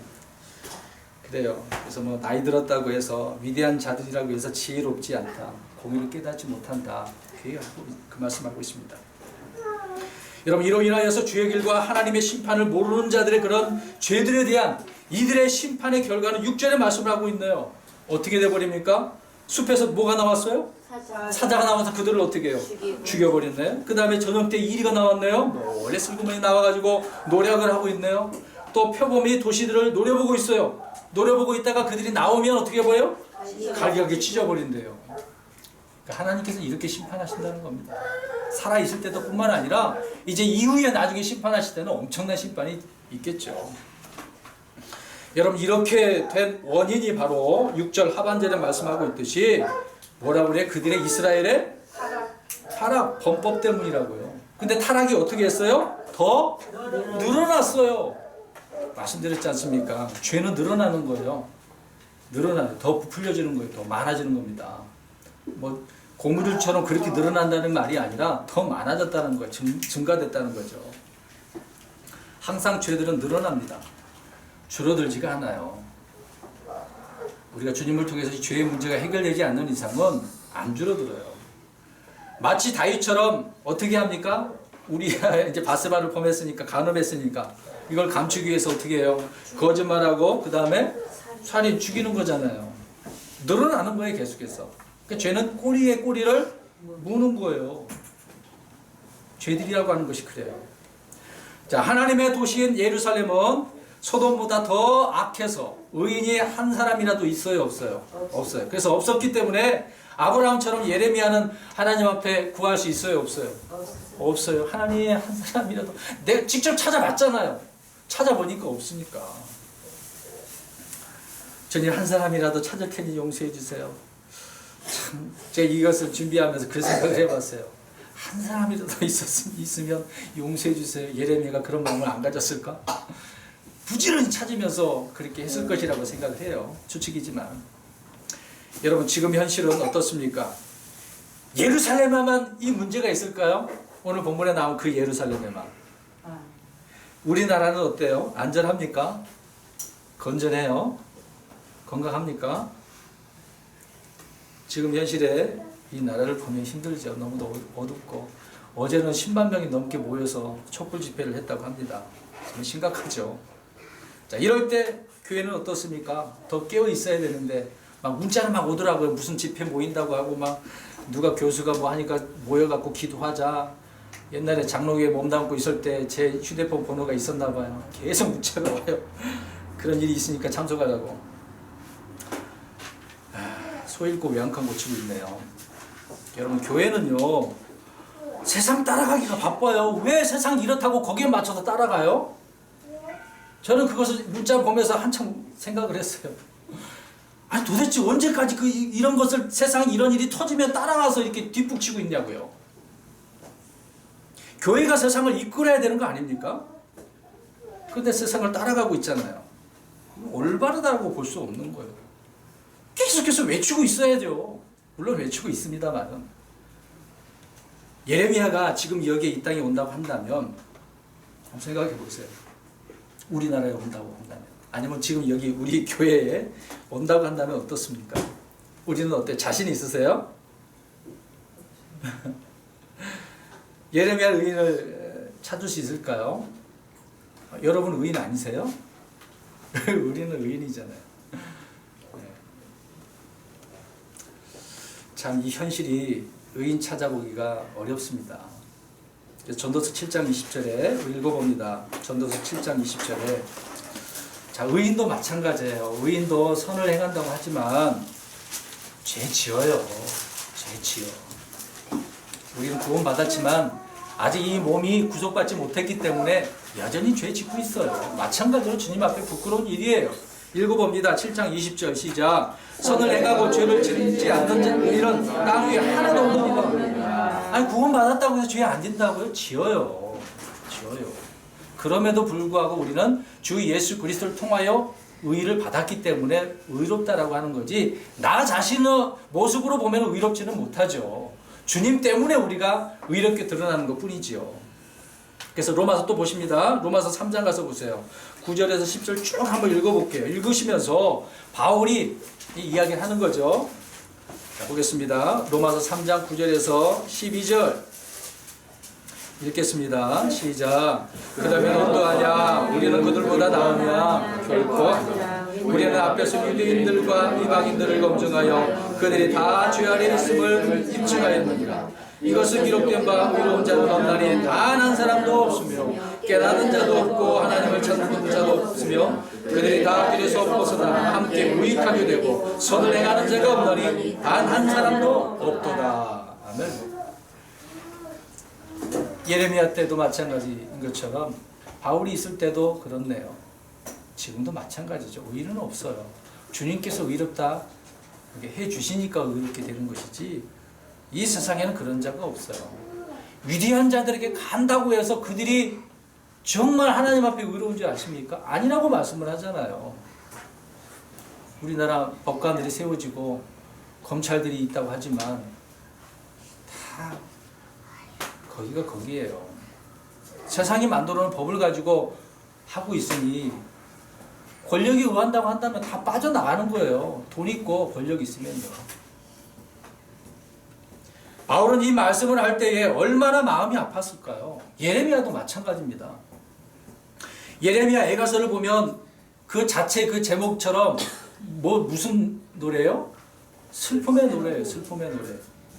S1: 그래요. 그래서 뭐 나이 들었다고 해서 위대한 자들이라고 해서 지혜롭지 않다, 공의를 깨닫지 못한다, 그 말씀하고 있습니다. 여러분, 이로 인하여서 주의 길과 하나님의 심판을 모르는 자들의 그런 죄들에 대한 이들의 심판의 결과는 6절에 말씀을 하고 있네요. 어떻게 돼버립니까? 숲에서 뭐가 나왔어요? 사자가 나와서 그들을 어떻게 해요? 죽여버렸네요. 그 다음에 저녁 때 이리가 나왔네요. 원래 슬그머니 나와가지고 노력을 하고 있네요. 또 표범이 도시들을 노려보고 있어요. 노려보고 있다가 그들이 나오면 어떻게 보여요? 갈기갈기 찢어버린대요. 그러니까 하나님께서 이렇게 심판하신다는 겁니다. 살아있을 때도 뿐만 아니라 이제 이후에 나중에 심판하실 때는 엄청난 심판이 있겠죠. 여러분, 이렇게 된 원인이 바로 6절 하반절에 말씀하고 있듯이 뭐라고 그래? 그들의 이스라엘의 타락, 범법 때문이라고요. 근데 타락이 어떻게 했어요? 더 늘어났어요. 말씀드렸지 않습니까? 죄는 늘어나는 거예요. 늘어나요. 더 부풀려지는 거예요. 더 많아지는 겁니다. 뭐 고무줄처럼 그렇게 늘어난다는 말이 아니라 더 많아졌다는 거예요. 증가됐다는 거죠. 항상 죄들은 늘어납니다. 줄어들지가 않아요. 우리가 주님을 통해서 이 죄의 문제가 해결되지 않는 이상은 안 줄어들어요. 마치 다윗처럼 어떻게 합니까? 우리가 이제 바세바를 범했으니까, 간음했으니까 이걸 감추기 위해서 어떻게 해요? 거짓말하고 그 다음에 살인, 죽이는 거잖아요. 늘어나는 거예요, 계속해서. 그러니까 죄는 꼬리에 꼬리를 무는 거예요. 죄들이라고 하는 것이 그래요. 자, 하나님의 도시인 예루살렘은 소돔보다 더 악해서 의인이 한 사람이라도 있어요, 없어요? 없어요. 그래서 없었기 때문에 아브라함처럼 예레미야는 하나님 앞에 구할 수 있어요, 없어요? 없어요. 하나님의 한 사람이라도. 내가 직접 찾아봤잖아요. 찾아보니까 없으니까. 저는 한 사람이라도 찾을 테니 용서해 주세요. 참, 제가 이것을 준비하면서 그 생각을 해봤어요. 한 사람이라도 있으면 용서해 주세요. 예레미야가 그런 마음을 안 가졌을까? 부지런히 찾으면서 그렇게 했을 것이라고 생각을 해요. 추측이지만. 여러분, 지금 현실은 어떻습니까? 예루살렘에만 이 문제가 있을까요? 오늘 본문에 나온 그 예루살렘에만. 우리나라는 어때요? 안전합니까? 건전해요? 건강합니까? 지금 현실에 이 나라를 보면 힘들죠. 너무 어둡고. 어제는 10만 명이 넘게 모여서 촛불 집회를 했다고 합니다. 정말 심각하죠. 자, 이럴 때 교회는 어떻습니까? 더 깨어 있어야 되는데 막 문자는 막 오더라고요. 무슨 집회 모인다고 하고 막 누가 교수가 뭐 하니까 모여갖고 기도하자. 옛날에 장로교에 몸담고 있을 때 제 휴대폰 번호가 있었나 봐요. 계속 문자가 와요. 그런 일이 있으니까 참석하려고. 소 잃고 왜 한 칸 고치고 있네요. 여러분, 교회는요, 세상 따라가기가 바빠요. 왜 세상이 이렇다고 거기에 맞춰서 따라가요? 저는 그것을 문자 보면서 한참 생각을 했어요. 아니, 도대체 언제까지 이런 것을, 세상에 이런 일이 터지면 따라가서 이렇게 뒷북치고 있냐고요. 교회가 세상을 이끌어야 되는 거 아닙니까? 그런데 세상을 따라가고 있잖아요. 올바르다고 볼 수 없는 거예요. 계속해서 외치고 있어야죠. 물론 외치고 있습니다만. 예레미야가 지금 여기에 이 땅에 온다고 한다면 한번 생각해 보세요. 우리나라에 온다고 한다면, 아니면 지금 여기 우리 교회에 온다고 한다면 어떻습니까? 우리는 어때? 자신 있으세요? 예레미야 의인을 찾을 수 있을까요? 여러분 의인 아니세요? 우리는 의인이잖아요. 참, 이 현실이 의인 찾아보기가 어렵습니다. 전도서 7장 20절에 읽어봅니다. 전도서 7장 20절에. 자, 의인도 마찬가지예요. 의인도 선을 행한다고 하지만 죄 지어요. 죄 지어. 우리는 구원 받았지만 아직 이 몸이 구속받지 못했기 때문에 여전히 죄 짓고 있어요. 마찬가지로 주님 앞에 부끄러운 일이에요. 읽어봅니다. 7장 20절 시작. 선을 행하고 죄를 짓지 않는 자들은 땅 위에 하나도 없느니라. 아니, 구원 받았다고 해서 죄 안 짓는다고요? 지어요. 지어요. 그럼에도 불구하고 우리는 주 예수 그리스도를 통하여 의의를 받았기 때문에 의롭다라고 하는 거지, 나 자신의 모습으로 보면 의롭지는 못하죠. 주님 때문에 우리가 의롭게 드러나는 것 뿐이지요. 그래서 로마서 또 보십니다. 로마서 3장 가서 보세요. 9절에서 10절 쭉 한번 읽어볼게요. 읽으시면서 바울이 이 이야기를 하는 거죠. 자, 보겠습니다. 로마서 3장 9절에서 12절 읽겠습니다. 시작. 그러면 어떠하냐? 우리는 그들보다 나으냐? 결코 아니라. 우리는 앞에서 유대인들과 이방인들을 검증하여 그들이 다 죄 아래 있음을 입증하였느니라. 이것은 기록된 바 의로운 자는 없나니 단 한 사람도 없으며 깨닫는 자도 없고 하나님을 찾는 자도 없으며 그들이 다 길에서 벗어나 함께 무익하게 되고 선을 행하는 자가 없나니 단 한 사람도 없도다. 아멘. 예레미야 때도 마찬가지인 것처럼 바울이 있을 때도 그렇네요. 지금도 마찬가지죠. 의의는 없어요. 주님께서 의롭다 이렇게 해주시니까 의롭게 되는 것이지 이 세상에는 그런 자가 없어요. 위대한 자들에게 간다고 해서 그들이 정말 하나님 앞에 의로운 줄 아십니까? 아니라고 말씀을 하잖아요. 우리나라 법관들이 세워지고 검찰들이 있다고 하지만 다 거기가 거기에요. 세상이 만들어놓은 법을 가지고 하고 있으니 권력이 의한다고 한다면 다 빠져나가는 거예요. 돈 있고 권력 있으면요. 바울은 이 말씀을 할 때에 얼마나 마음이 아팠을까요? 예레미야도 마찬가지입니다. 예레미야 애가서를 보면 그 자체 그 제목처럼 무슨 노래요? 슬픔의 노래예요. 슬픔의 노래.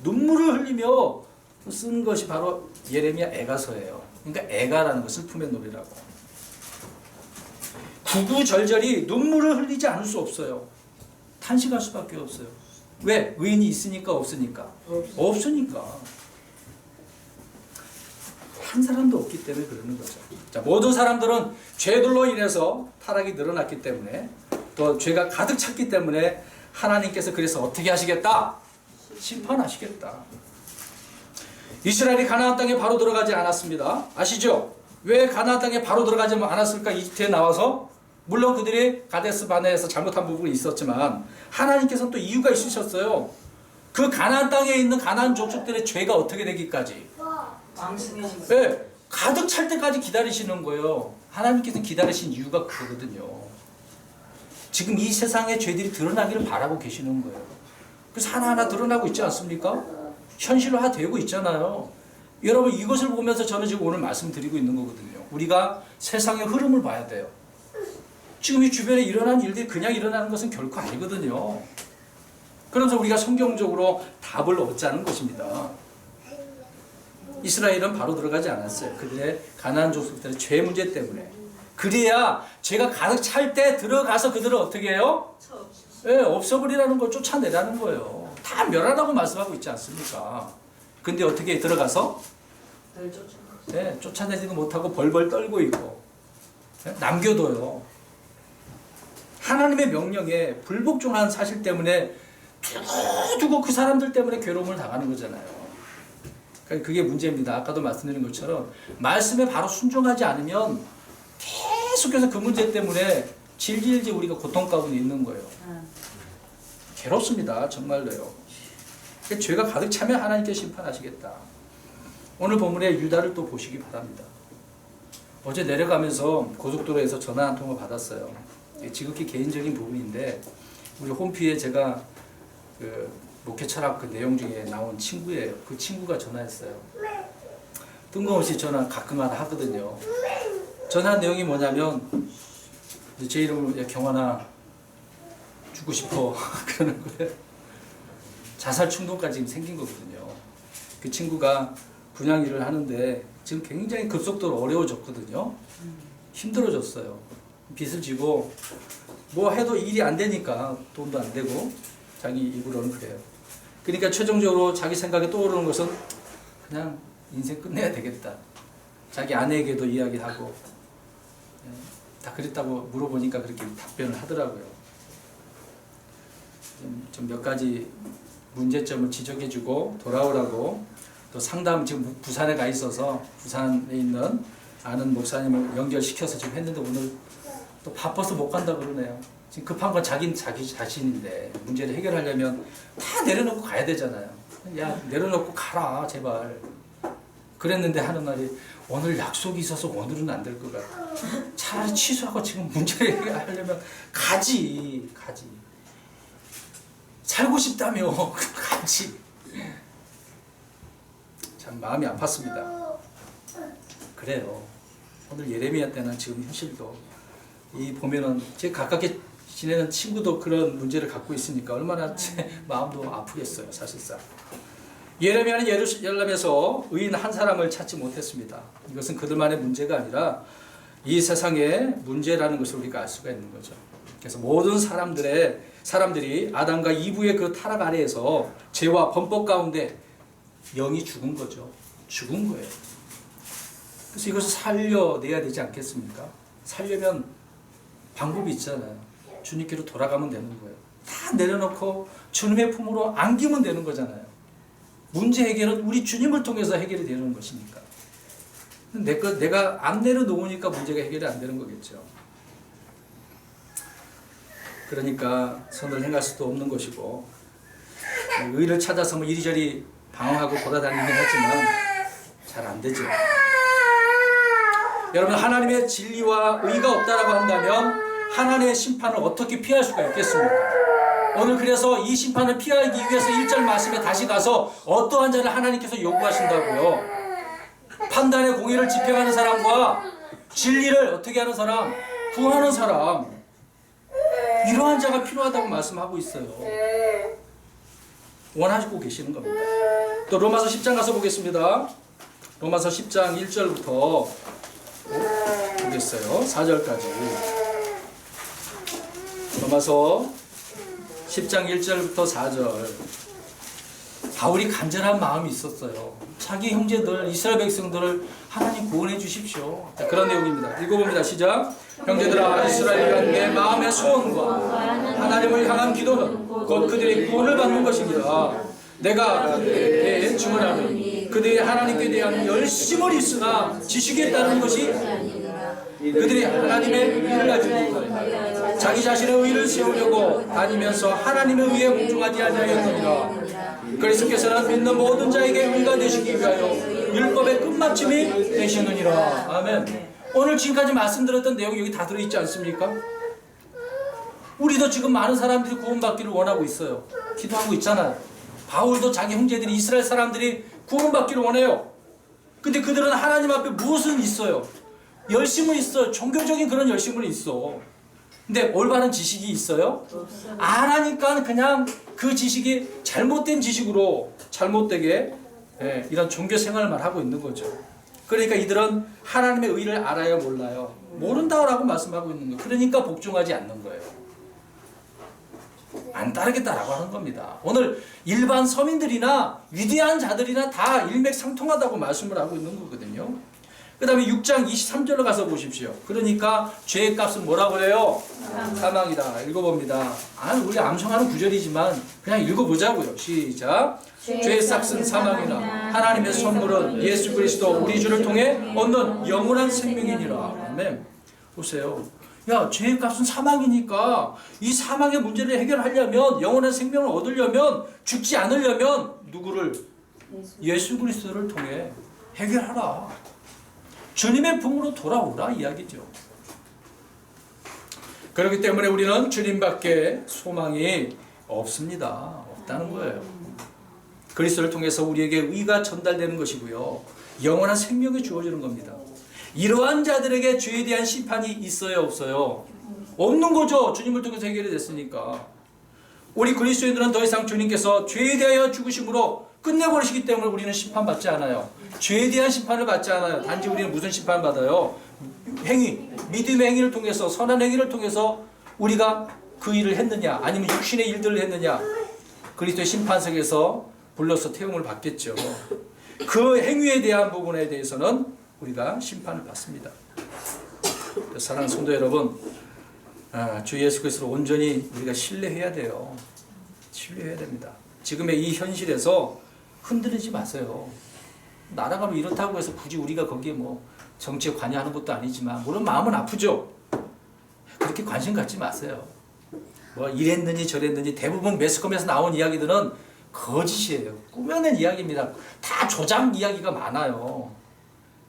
S1: 눈물을 흘리며 쓴 것이 바로 예레미야 애가서예요. 그러니까 애가라는 거 슬픔의 노래라고. 구구절절이 눈물을 흘리지 않을 수 없어요. 탄식할 수밖에 없어요. 왜? 의인이 있으니까 없으니까? 없으니까. 한 사람도 없기 때문에 그러는 거죠. 자, 모든 사람들은 죄들로 인해서 타락이 늘어났기 때문에 또 죄가 가득 찼기 때문에 하나님께서 그래서 어떻게 하시겠다? 심판하시겠다. 이스라엘이 가나안 땅에 바로 들어가지 않았습니다. 아시죠? 왜 가나안 땅에 바로 들어가지 않았을까? 이집트에 나와서 물론 그들이 가데스 바네에서 잘못한 부분이 있었지만 하나님께서는 또 이유가 있으셨어요. 그 가나안 땅에 있는 가나안 족속들의 죄가 어떻게 되기까지? 네, 가득 찰 때까지 기다리시는 거예요. 하나님께서 기다리신 이유가 그거거든요. 지금 이 세상의 죄들이 드러나기를 바라고 계시는 거예요. 그래서 하나하나 드러나고 있지 않습니까? 현실화되고 있잖아요. 여러분 이것을 보면서 저는 지금 오늘 말씀드리고 있는 거거든요. 우리가 세상의 흐름을 봐야 돼요. 지금 이 주변에 일어난 일들이 그냥 일어나는 것은 결코 아니거든요. 그러면서 우리가 성경적으로 답을 얻자는 것입니다. 이스라엘은 바로 들어가지 않았어요. 그들의 가나안 족속들의 죄 문제 때문에. 그래야 죄가 가득 찰 때 들어가서 그들을 어떻게 해요? 네, 없애버리라는 걸 쫓아내라는 거예요. 다 멸하라고 말씀하고 있지 않습니까? 근데 어떻게 들어가서? 네, 쫓아내지도 못하고 벌벌 떨고 있고 네, 남겨둬요. 하나님의 명령에 불복종한 사실 때문에 두고 그 사람들 때문에 괴로움을 당하는 거잖아요. 그러니까 그게 문제입니다. 아까도 말씀드린 것처럼 말씀에 바로 순종하지 않으면 계속해서 그 문제 때문에 질질질 우리가 고통 가운데 있는 거예요. 괴롭습니다. 정말로요. 죄가 가득 차면 하나님께 심판하시겠다. 오늘 본문에 유다를 또 보시기 바랍니다. 어제 내려가면서 고속도로에서 전화 한 통을 받았어요. 지극히 개인적인 부분인데 우리 홈피에 제가 그 목회 철학 그 내용 중에 나온 친구예요. 그 친구가 전화했어요. 뜬금없이 전화 가끔마다 하거든요. 전화 내용이 뭐냐면 제 이름으로 경환아 죽고 싶어 그러는 거예요. 자살 충동까지 지금 생긴 거거든요. 그 친구가 분양 일을 하는데 지금 굉장히 급속도로 어려워졌거든요. 힘들어졌어요. 빚을 지고 뭐 해도 일이 안 되니까 돈도 안 되고 자기 입으로는 그래요. 그러니까 최종적으로 자기 생각에 떠오르는 것은 그냥 인생 끝내야 되겠다. 자기 아내에게도 이야기하고 다 그랬다고 물어보니까 그렇게 답변을 하더라고요. 좀 몇 가지 문제점을 지적해주고 돌아오라고 또 상담 지금 부산에 가 있어서 부산에 있는 아는 목사님을 연결시켜서 지금 했는데 오늘 또 바빠서 못 간다 그러네요. 지금 급한 건 자기 자신인데 문제를 해결하려면 다 내려놓고 가야 되잖아요. 야 내려놓고 가라 제발. 그랬는데 하는 말이 오늘 약속이 있어서 오늘은 안 될 것 같아. 차라리 취소하고 지금 문제를 해결하려면 가지. 살고 싶다며 가지. 참 마음이 아팠습니다. 그래요. 오늘 예레미야 때는 지금 현실도 이 보면은 제 가깝게 지내는 친구도 그런 문제를 갖고 있으니까 얼마나 제 마음도 아프겠어요, 사실상. 예레미야는 예루살렘에서 의인 한 사람을 찾지 못했습니다. 이것은 그들만의 문제가 아니라 이 세상의 문제라는 것을 우리가 알 수가 있는 거죠. 그래서 모든 사람들이 아담과 이브의 그 타락 아래에서 죄와 범법 가운데 영이 죽은 거죠. 죽은 거예요. 그래서 이것을 살려내야 되지 않겠습니까? 살려면 방법이 있잖아요. 주님께로 돌아가면 되는 거예요. 다 내려놓고 주님의 품으로 안기면 되는 거잖아요. 문제 해결은 우리 주님을 통해서 해결이 되는 것이니까. 내가 안 내려놓으니까 문제가 해결이 안 되는 거겠죠. 그러니까 선을 행할 수도 없는 것이고, 의를 찾아서 뭐 이리저리 방황하고 돌아다니긴 하지만 잘 안 되죠. 여러분, 하나님의 진리와 의가 없다라고 한다면 하나님의 심판을 어떻게 피할 수가 있겠습니까? 오늘 그래서 이 심판을 피하기 위해서 1절 말씀에 다시 가서 어떠한 자를 하나님께서 요구하신다고요? 판단의 공의를 집행하는 사람과 진리를 어떻게 하는 사람, 구하는 사람, 이러한 자가 필요하다고 말씀하고 있어요. 원하시고 계시는 겁니다. 또 로마서 10장 가서 보겠습니다. 로마서 10장 1절부터 보겠어요. 4절까지. 로마서 10장 1절부터 4절. 바울이 간절한 마음이 있었어요. 자기 형제들, 이스라엘 백성들을 하나님 구원해 주십시오. 자, 그런 내용입니다. 읽어봅니다. 시작. 형제들아, 이스라엘을 위한 내 마음의 소원과 하나님을 향한 기도는 곧 그들의 구원을 받는 것입니다. 내가 그들에 대해 증언하노니 그들이 하나님께 대한 열심을 있으나 지식에 따르는 것이 그들이 하나님의 의를 가지고 자기 자신의 의를 세우려고 다니면서 하나님의 의에 공중하지 아니하였느니라. 그리스도께서는 믿는 모든 자에게 의가 되시기 위하여 율법의 끝마침이 되시느니라. 아멘. 오늘 지금까지 말씀드렸던 내용이 여기 다 들어있지 않습니까? 우리도 지금 많은 사람들이 구원받기를 원하고 있어요. 기도하고 있잖아요. 바울도 자기 형제들이, 이스라엘 사람들이 구원받기를 원해요. 근데 그들은 하나님 앞에 무엇은 있어요? 열심은 있어요. 종교적인 그런 열심은 있어. 근데 올바른 지식이 있어요? 안 하니까 그냥 그 지식이 잘못된 지식으로 잘못되게 이런 종교 생활만 하고 있는 거죠. 그러니까 이들은 하나님의 의를 알아야 몰라요. 모른다라고 말씀하고 있는 거예요. 그러니까 복종하지 않는 거예요. 안 따르겠다라고 하는 겁니다. 오늘 일반 서민들이나 위대한 자들이나 다 일맥상통하다고 말씀을 하고 있는 거거든요. 그 다음에 6장 23절로 가서 보십시오. 그러니까 죄의 값은 뭐라고 그래요? 사망이다. 읽어봅니다. 우리 암송하는 구절이지만 그냥 읽어보자고요. 시작. 죄의 값은 사망이나 하나님의 선물은 예수 그리스도 우리 주를 통해 얻는 영원한 생명이니라. 아멘. 보세요. 야, 죄의 값은 사망이니까 이 사망의 문제를 해결하려면, 영원한 생명을 얻으려면, 죽지 않으려면 누구를? 예수 그리스도를 통해 해결하라. 주님의 품으로 돌아오라 이야기죠. 그렇기 때문에 우리는 주님밖에 소망이 없습니다. 없다는 거예요. 그리스도를 통해서 우리에게 의가 전달되는 것이고요. 영원한 생명이 주어지는 겁니다. 이러한 자들에게 죄에 대한 심판이 있어요, 없어요? 없는 거죠. 주님을 통해서 해결이 됐으니까. 우리 그리스도인들은 더 이상 주님께서 죄에 대하여 죽으심으로 끝내버리시기 때문에 우리는 심판받지 않아요. 죄에 대한 심판을 받지 않아요. 단지 우리는 무슨 심판을 받아요? 행위, 믿음의 행위를 통해서, 선한 행위를 통해서 우리가 그 일을 했느냐, 아니면 육신의 일들을 했느냐, 그리스도의 심판석에서 불러서 태움을 받겠죠. 그 행위에 대한 부분에 대해서는 우리가 심판을 받습니다. 사랑하는 성도 여러분, 주 예수 그리스도를 온전히 우리가 신뢰해야 돼요. 신뢰해야 됩니다. 지금의 이 현실에서 흔들리지 마세요. 나라가 뭐 이렇다고 해서 굳이 우리가 거기에 뭐 정치에 관여하는 것도 아니지만, 물론 마음은 아프죠. 그렇게 관심 갖지 마세요. 뭐 이랬느니 저랬느니, 대부분 매스컴에서 나온 이야기들은 거짓이에요. 꾸며낸 이야기입니다. 다 조작 이야기가 많아요.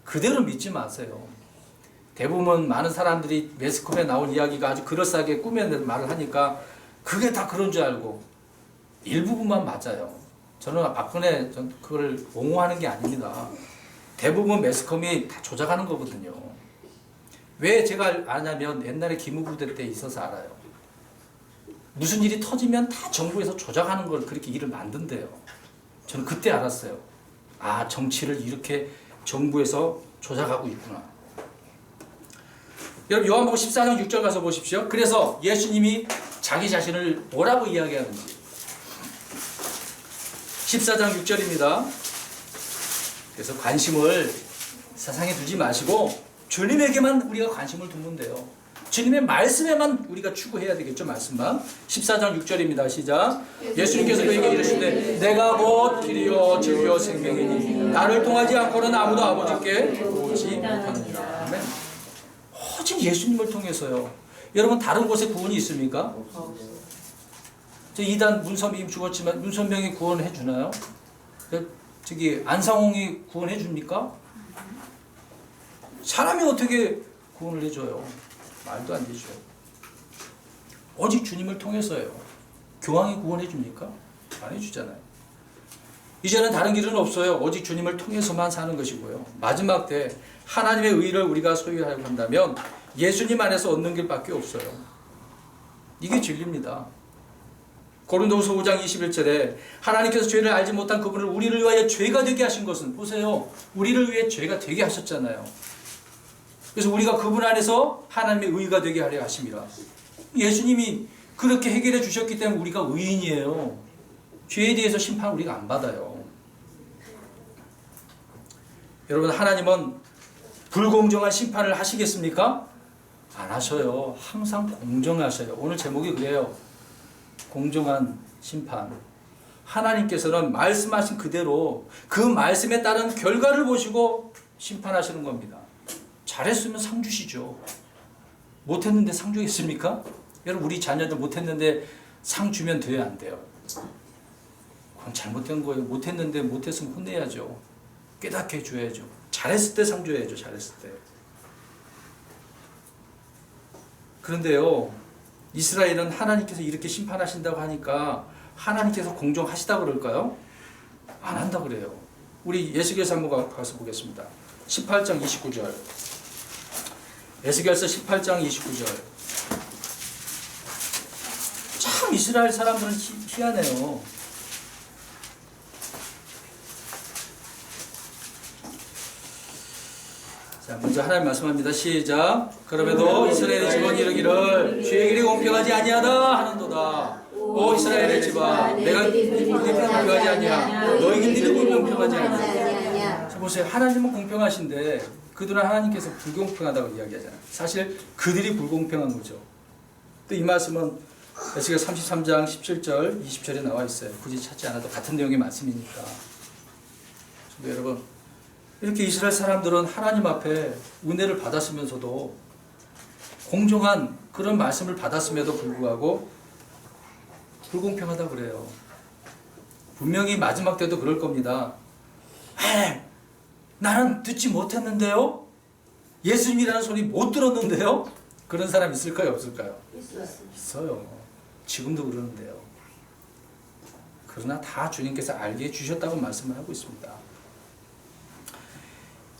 S1: 그대로 믿지 마세요. 대부분 많은 사람들이 매스컴에 나온 이야기가 아주 그럴싸하게 꾸며낸 말을 하니까 그게 다 그런 줄 알고 일부분만 맞아요. 저는 박근혜 그걸 옹호하는 게 아닙니다. 대부분 매스컴이 다 조작하는 거거든요. 왜 제가 아냐면 옛날에 기무부대 때 있어서 알아요. 무슨 일이 터지면 다 정부에서 조작하는 걸 그렇게 일을 만든대요. 저는 그때 알았어요. 아, 정치를 이렇게 정부에서 조작하고 있구나. 여러분 요한복음 14장 6절 가서 보십시오. 그래서 예수님이 자기 자신을 뭐라고 이야기하는지 14장 6절입니다. 그래서 관심을 세상에 두지 마시고 주님에게만 우리가 관심을 두면 돼요. 주님의 말씀에만 우리가 추구해야 되겠죠. 말씀만. 14장 6절입니다. 시작. 예수님께서 그에게 이르시되 내가 곧 길이요 진리요 생명이니 나를 통하지 않고는 아무도 아버지께 오지 못하느니라. 아멘. 오직 예수님을 통해서요. 여러분 다른 곳에 구원이 있습니까? 저 이단 문선명이 죽었지만 문선명이 구원해 주나요? 저기 안상홍이 구원해 줍니까? 사람이 어떻게 구원을 해줘요? 말도 안 되죠. 오직 주님을 통해서요. 교황이 구원해 줍니까? 안 해주잖아요. 이제는 다른 길은 없어요. 오직 주님을 통해서만 사는 것이고요. 마지막 때 하나님의 의를 우리가 소유하려고 한다면 예수님 안에서 얻는 길밖에 없어요. 이게 진리입니다. 고린도후서 5장 21절에 하나님께서 죄를 알지 못한 그분을 우리를 위하여 죄가 되게 하신 것은 보세요. 우리를 위해 죄가 되게 하셨잖아요. 그래서 우리가 그분 안에서 하나님의 의가 되게 하려 하심이라. 예수님이 그렇게 해결해 주셨기 때문에 우리가 의인이에요. 죄에 대해서 심판 우리가 안 받아요. 여러분 하나님은 불공정한 심판을 하시겠습니까? 안 하셔요. 항상 공정하셔요. 오늘 제목이 그래요. 공정한 심판. 하나님께서는 말씀하신 그대로 그 말씀에 따른 결과를 보시고 심판하시는 겁니다. 잘했으면 상 주시죠. 못했는데 상 주겠습니까? 여러분 우리 자녀들 못했는데 상 주면 돼요, 안 돼요? 그럼 잘못된 거예요. 못했는데 못했으면 혼내야죠. 깨닫게 해줘야죠. 잘했을 때 상 줘야죠. 잘했을 때. 그런데요, 이스라엘은 하나님께서 이렇게 심판하신다고 하니까 하나님께서 공정하시다 그럴까요? 안 한다 그래요. 우리 에스겔서 한번 가서 보겠습니다. 18장 29절. 에스겔서 18장 29절. 참 이스라엘 사람들은 희한해요. 자, 먼저 하나님 말씀합니다. 시작. 그럼에도 이스라엘의 집은 이르기를 주의 길이 공평하지 아니하다 하는도다. 오 이스라엘의 집아, 내가 길이 공평하지 아니하. 너희 길이 공평하지 아니하. 자, 보세요. 하나님은 공평하신데 그들은 하나님께서 불공평하다고 이야기하잖아요. 사실 그들이 불공평한 거죠. 또 이 말씀은 에스겔 33장 17절, 20절에 나와 있어요. 굳이 찾지 않아도 같은 내용의 말씀이니까. 근데 여러분, 이렇게 이스라엘 사람들은 하나님 앞에 은혜를 받았으면서도 공정한 그런 말씀을 받았음에도 불구하고 불공평하다 그래요. 분명히 마지막 때도 그럴 겁니다. 나는 듣지 못했는데요? 예수님이라는 소리 못 들었는데요? 그런 사람 있을까요? 없을까요? 있어요. 지금도 그러는데요. 그러나 다 주님께서 알게 해주셨다고 말씀을 하고 있습니다.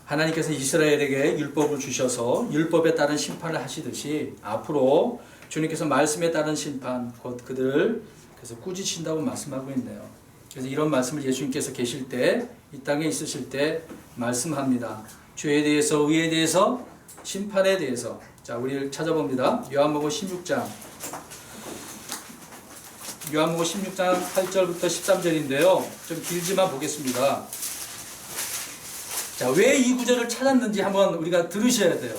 S1: 하나님께서 이스라엘에게 율법을 주셔서 율법에 따른 심판을 하시듯이 앞으로 주님께서 말씀에 따른 심판, 곧 그들을 그래서 꾸짖으신다고 말씀하고 있네요. 그래서 이런 말씀을 예수님께서 계실 때, 이 땅에 있으실 때 말씀합니다. 죄에 대해서, 의에 대해서, 심판에 대해서. 자, 우리 찾아봅니다. 요한복음 16장. 요한복음 16장 8절부터 13절인데요. 좀 길지만 보겠습니다. 자, 왜 이 구절을 찾았는지 한번 우리가 들으셔야 돼요.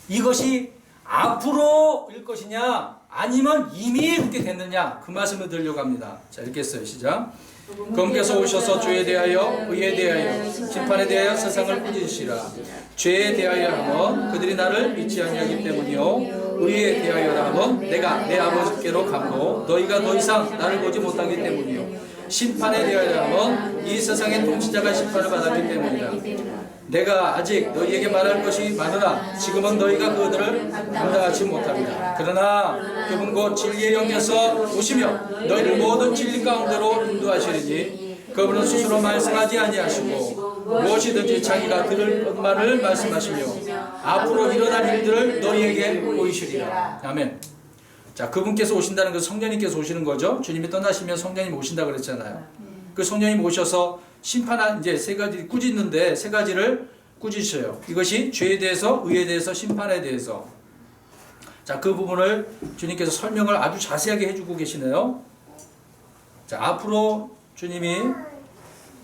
S1: 이것이 앞으로 일 것이냐, 아니면 이미 이렇게 됐느냐, 그 말씀을 드리려고 합니다. 자, 읽겠어요. 시작. 그분께서 오셔서 죄에 대하여, 의에 대하여, 심판에 대하여 세상을 꾸짖으시라. 죄에 대하여 하면 그들이 나를 믿지 아니하기 때문이요, 의에 대하여라 하면 내가 내 아버지께로 가므로 너희가 더 이상 나를 보지 못하기 때문이요, 심판에 대하여 하면 이 세상의 통치자가 심판을 받았기 때문이다. 내가 아직 너희에게 말할 것이 많으나 지금은 너희가 그들을 감당하지 못합니다. 그러나 그분 곧 진리의 영께서 오시며 너희를 모든 진리 가운데로 인도하시리니 그분은 스스로 말씀하지 아니하시고 무엇이든지 자기가 들을 것만을 말씀하시며 앞으로 일어날 일들을 너희에게 보이시리라. 아멘. 자, 그분께서 오신다는 것은 성령님께서 오시는 거죠. 주님이 떠나시면 성령님 오신다 그랬잖아요. 그 성령님 오셔서 심판한 이제 세 가지 꾸짖는데 세 가지를 꾸짖으셔요. 이것이 죄에 대해서, 의에 대해서, 심판에 대해서. 자, 그 부분을 주님께서 설명을 아주 자세하게 해주고 계시네요. 자, 앞으로 주님이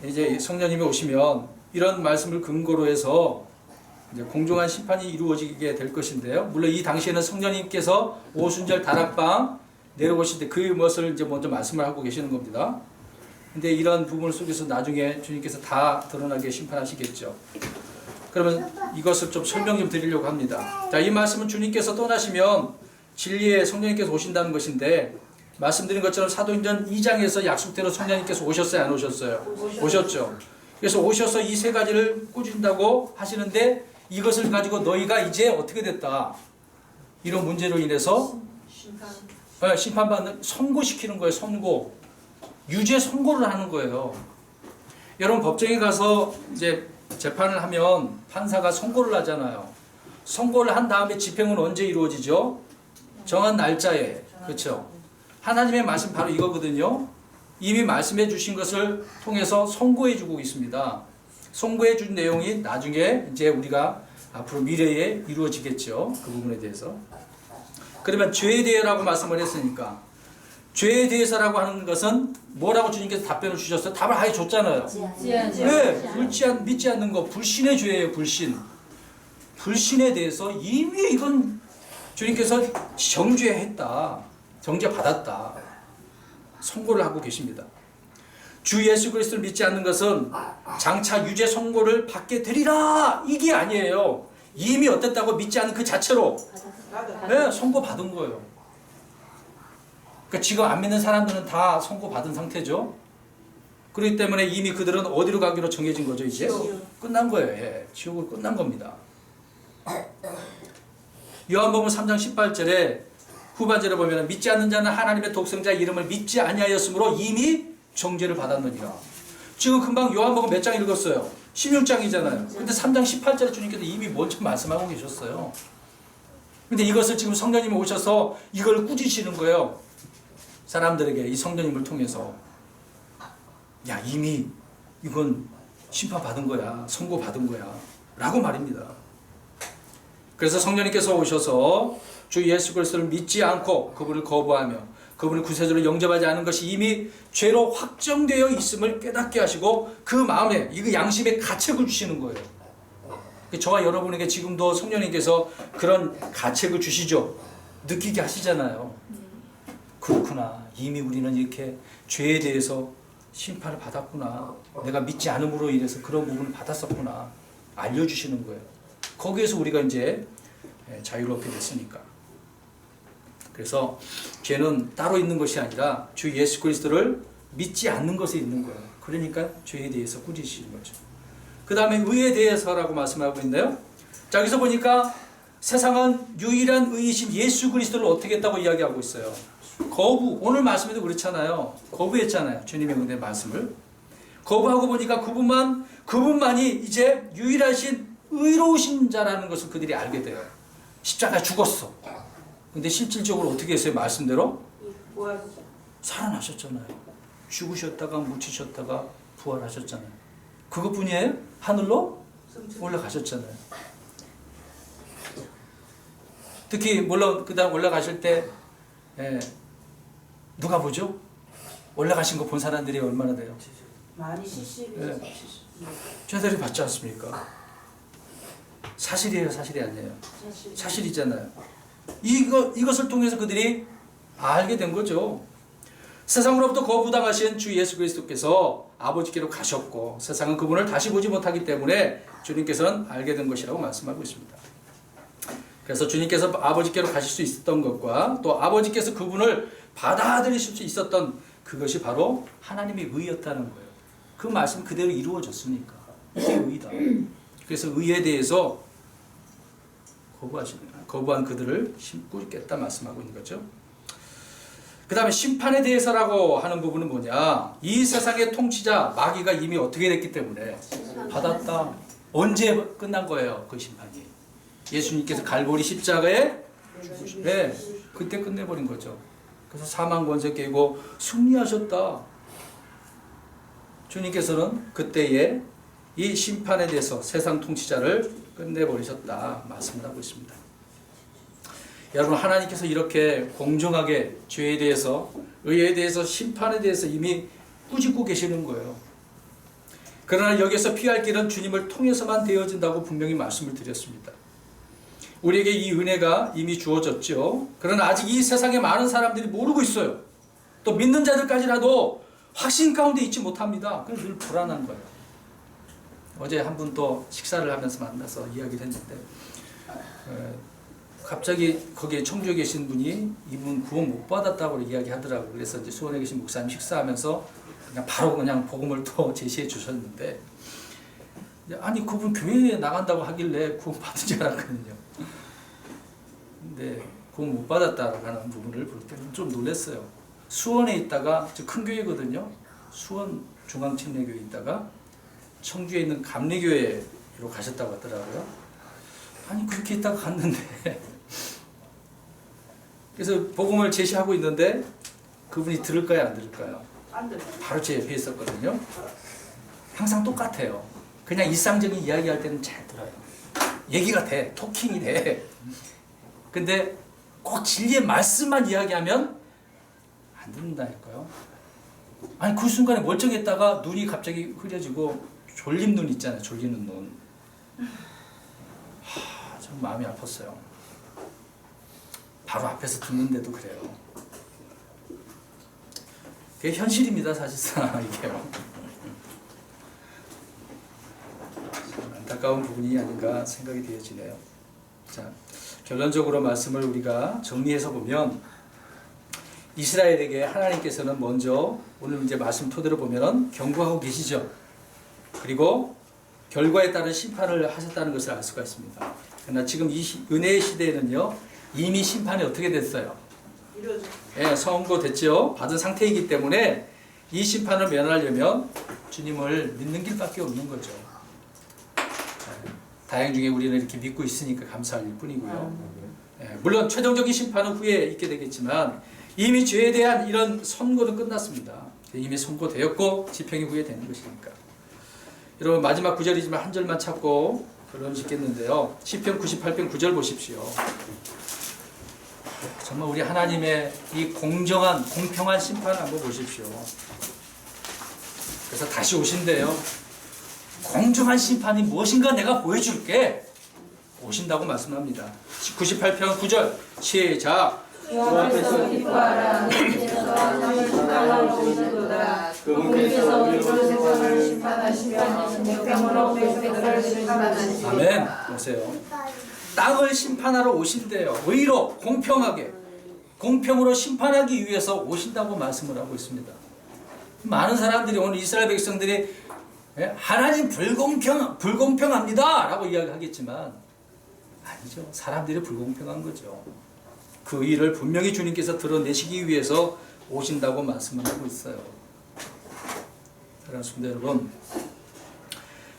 S1: 이제 성령님이 오시면 이런 말씀을 근거로 해서 이제 공정한 심판이 이루어지게 될 것인데요. 물론 이 당시에는 성령님께서 오순절 다락방 내려오실 때 그 것을 이제 먼저 말씀을 하고 계시는 겁니다. 근데 이런 부분 속에서 나중에 주님께서 다 드러나게 심판하시겠죠. 그러면 이것을 좀 설명 좀 드리려고 합니다. 자, 이 말씀은 주님께서 떠나시면 진리의 성령님께서 오신다는 것인데 말씀드린 것처럼 사도행전 2장에서 약속대로 성령님께서 오셨어요, 안 오셨어요? 오셨죠. 그래서 오셔서 이 세 가지를 꾸준다고 하시는데 이것을 가지고 너희가 이제 어떻게 됐다. 이런 문제로 인해서 심판받는, 선고시키는 거예요, 선고. 유죄 선고를 하는 거예요. 여러분 법정에 가서 이제 재판을 하면 판사가 선고를 하잖아요. 선고를 한 다음에 집행은 언제 이루어지죠? 정한 날짜에. 그렇죠? 하나님의 말씀 바로 이거거든요. 이미 말씀해 주신 것을 통해서 선고해 주고 있습니다. 선고해 준 내용이 나중에 이제 우리가 앞으로 미래에 이루어지겠죠. 그 부분에 대해서. 그러면 죄에 대해라고 말씀을 했으니까 죄에 대해서라고 하는 것은 뭐라고 주님께서 답변을 주셨어요? 답을 아예 줬잖아요. 네, 믿지 않는 거 불신의 죄예요. 불신. 불신에 대해서 이미 이건 주님께서 정죄했다. 정죄받았다. 선고를 하고 계십니다. 주 예수 그리스도를 믿지 않는 것은 장차 유죄 선고를 받게 되리라 이게 아니에요. 이미 어땠다고 믿지 않는 그 자체로 네, 선고 받은 거예요. 그러니까 지금 안 믿는 사람들은 다 선고 받은 상태죠. 그렇기 때문에 이미 그들은 어디로 가기로 정해진 거죠. 이제 끝난 거예요. 예, 지옥으로 끝난 겁니다. 요한복음 3장 18절에 후반절에 보면 믿지 않는 자는 하나님의 독생자 이름을 믿지 아니하였으므로 이미 정죄를 받았느니라. 지금 금방 요한복음 몇 장 읽었어요? 16장이잖아요. 근데 3장 18절에 주님께서 이미 먼저 말씀하고 계셨어요. 근데 이것을 지금 성령님이 오셔서 이걸 꾸짖으시는 거예요. 사람들에게 이 성령님을 통해서 야 이미 이건 심판받은 거야. 선고받은 거야. 라고 말입니다. 그래서 성령님께서 오셔서 주 예수 그리스도를 믿지 않고 그분을 거부하며 그분을 구세주로 영접하지 않은 것이 이미 죄로 확정되어 있음을 깨닫게 하시고 그 마음에 이거 양심에 가책을 주시는 거예요. 저와 여러분에게 지금도 성령님께서 그런 가책을 주시죠. 느끼게 하시잖아요. 그렇구나. 이미 우리는 이렇게 죄에 대해서 심판을 받았구나. 내가 믿지 않음으로 인해서 그런 부분을 받았었구나. 알려주시는 거예요. 거기에서 우리가 이제 자유롭게 됐으니까. 그래서 죄는 따로 있는 것이 아니라 주 예수 그리스도를 믿지 않는 것에 있는 거예요. 그러니까 죄에 대해서 꾸짖으시는 거죠. 그 다음에 의에 대해서라고 말씀하고 있네요. 자, 여기서 보니까 세상은 유일한 의이신 예수 그리스도를 어떻게 했다고 이야기하고 있어요. 거부, 오늘 말씀에도 그렇잖아요. 거부했잖아요. 주님의 은혜 말씀을. 거부하고 보니까 그분만이 이제 유일하신 의로우신 자라는 것을 그들이 알게 돼요. 십자가에 죽었어. 근데 실질적으로 어떻게 했어요? 말씀대로? 살아나셨잖아요. 죽으셨다가 묻히셨다가 부활하셨잖아요. 그것뿐이에요? 하늘로 올라가셨잖아요. 특히 물론 그 다음 올라가실 때 누가 보죠? 올라가신 거 본 사람들이 얼마나 돼요?
S2: 많이 70이죠.
S1: 저들이 받지 않습니까? 사실이에요, 사실이 아니에요? 사실이잖아요. 이것을 통해서 그들이 알게 된 거죠. 세상으로부터 거부당하신 주 예수 그리스도께서 아버지께로 가셨고 세상은 그분을 다시 보지 못하기 때문에 주님께서는 알게 된 것이라고 말씀하고 있습니다. 그래서 주님께서 아버지께로 가실 수 있었던 것과 또 아버지께서 그분을 받아들이실 수 있었던 그것이 바로 하나님의 의였다는 거예요. 그 말씀 그대로 이루어졌으니까 이게 의다. 그래서 의에 대해서 거부한 그들을 꾸짖겠다 말씀하고 있는 거죠. 그 다음에 심판에 대해서라고 하는 부분은 뭐냐? 이 세상의 통치자 마귀가 이미 어떻게 됐기 때문에 받았다. 언제 끝난 거예요? 그 심판이. 예수님께서 갈보리 십자가에 네, 그때 끝내버린 거죠. 그래서 사망 권세 깨고 승리하셨다. 주님께서는 그때에 이 심판에 대해서 세상 통치자를 끝내버리셨다 말씀을 하고 있습니다. 여러분, 하나님께서 이렇게 공정하게 죄에 대해서, 의에 대해서, 심판에 대해서 이미 꾸짖고 계시는 거예요. 그러나 여기서 피할 길은 주님을 통해서만 되어진다고 분명히 말씀을 드렸습니다. 우리에게 이 은혜가 이미 주어졌죠. 그러나 아직 이 세상에 많은 사람들이 모르고 있어요. 또 믿는 자들까지라도 확신 가운데 있지 못합니다. 그래서 늘 불안한 거예요. 어제 한 분 또 식사를 하면서 만나서 이야기를 했는데 갑자기 거기에 청주에 계신 분이 이분 구원 못 받았다고 이야기하더라고요. 그래서 이제 수원에 계신 목사님 식사하면서 그냥 바로 그냥 복음을 또 제시해 주셨는데, 아니 그분 교회에 나간다고 하길래 구원 받은 줄 알았거든요. 근데 구원 못 받았다라고 하는 부분을 볼 때는 좀 놀랐어요. 수원에 있다가 큰 교회거든요. 수원 중앙침례교회에 있다가 청주에 있는 감리교회로 가셨다고 하더라고요. 아니 그렇게 있다가 갔는데 그래서 복음을 제시하고 있는데 그분이 들을까요 안 들을까요?
S2: 안 돼.
S1: 바로 제 옆에 있었거든요. 항상 똑같아요. 그냥 일상적인 이야기할 때는 잘 들어요. 얘기가 돼. 토킹이 돼. 근데 꼭 진리의 말씀만 이야기하면 안 듣는다니까요. 아니 그 순간에 멀쩡했다가 눈이 갑자기 흐려지고 졸린 눈 있잖아요. 졸리는 눈. 좀 마음이 아팠어요. 바로 앞에서 듣는데도 그래요. 그게 현실입니다, 사실상 이게요. 안타까운 부분이 아닌가 생각이 되어지네요. 자, 결론적으로 말씀을 우리가 정리해서 보면 이스라엘에게 하나님께서는 먼저 오늘 이제 말씀 토대로 보면 경고하고 계시죠. 그리고 결과에 따른 심판을 하셨다는 것을 알 수가 있습니다. 그러나 지금 이 은혜의 시대에는요, 이미 심판이 어떻게 됐어요? 예, 선고됐죠. 받은 상태이기 때문에 이 심판을 면하려면 주님을 믿는 길밖에 없는 거죠. 다행 중에 우리는 이렇게 믿고 있으니까 감사할 뿐이고요. 예, 물론 최종적인 심판은 후에 있게 되겠지만 이미 죄에 대한 이런 선고는 끝났습니다. 이미 선고되었고 집행이 후에 되는 것이니까. 여러분 마지막 구절이지만 한 절만 찾고 결론 짓겠는데요. 시편 98편 9절 보십시오. 정말 우리 하나님의 이 공정한 공평한 심판을 한번 보십시오. 그래서 다시 오신대요. 공정한 심판이 무엇인가 내가 보여줄게. 오신다고 말씀합니다. 98편 9절 시작.
S3: 여호와께서 기뻐하라. 그분께서 땅을 심판하러 오시도다. 그분께서 우리로 세상을 심판하시며 공평으로 백성들을 심판하시리라.
S1: 아멘. 보세요. 땅을 심판하러 오신대요. 의로 공평하게 공평으로 심판하기 위해서 오신다고 말씀을 하고 있습니다. 많은 사람들이 오늘 이스라엘 백성들이 하나님 불공평합니다 라고 이야기하겠지만 아니죠. 사람들이 불공평한 거죠. 그 일을 분명히 주님께서 드러내시기 위해서 오신다고 말씀을 하고 있어요. 사랑하는 여러분,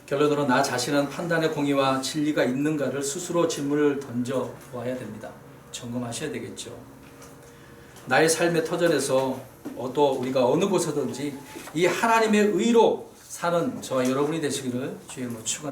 S1: 결론으로 나 자신은 판단의 공의와 진리가 있는가를 스스로 질문을 던져 보아야 됩니다. 점검하셔야 되겠죠. 나의 삶의 터전에서 또 우리가 어느 곳에든지 이 하나님의 의로 사는 저와 여러분이 되시기를 주의 이름으로 축원합니다.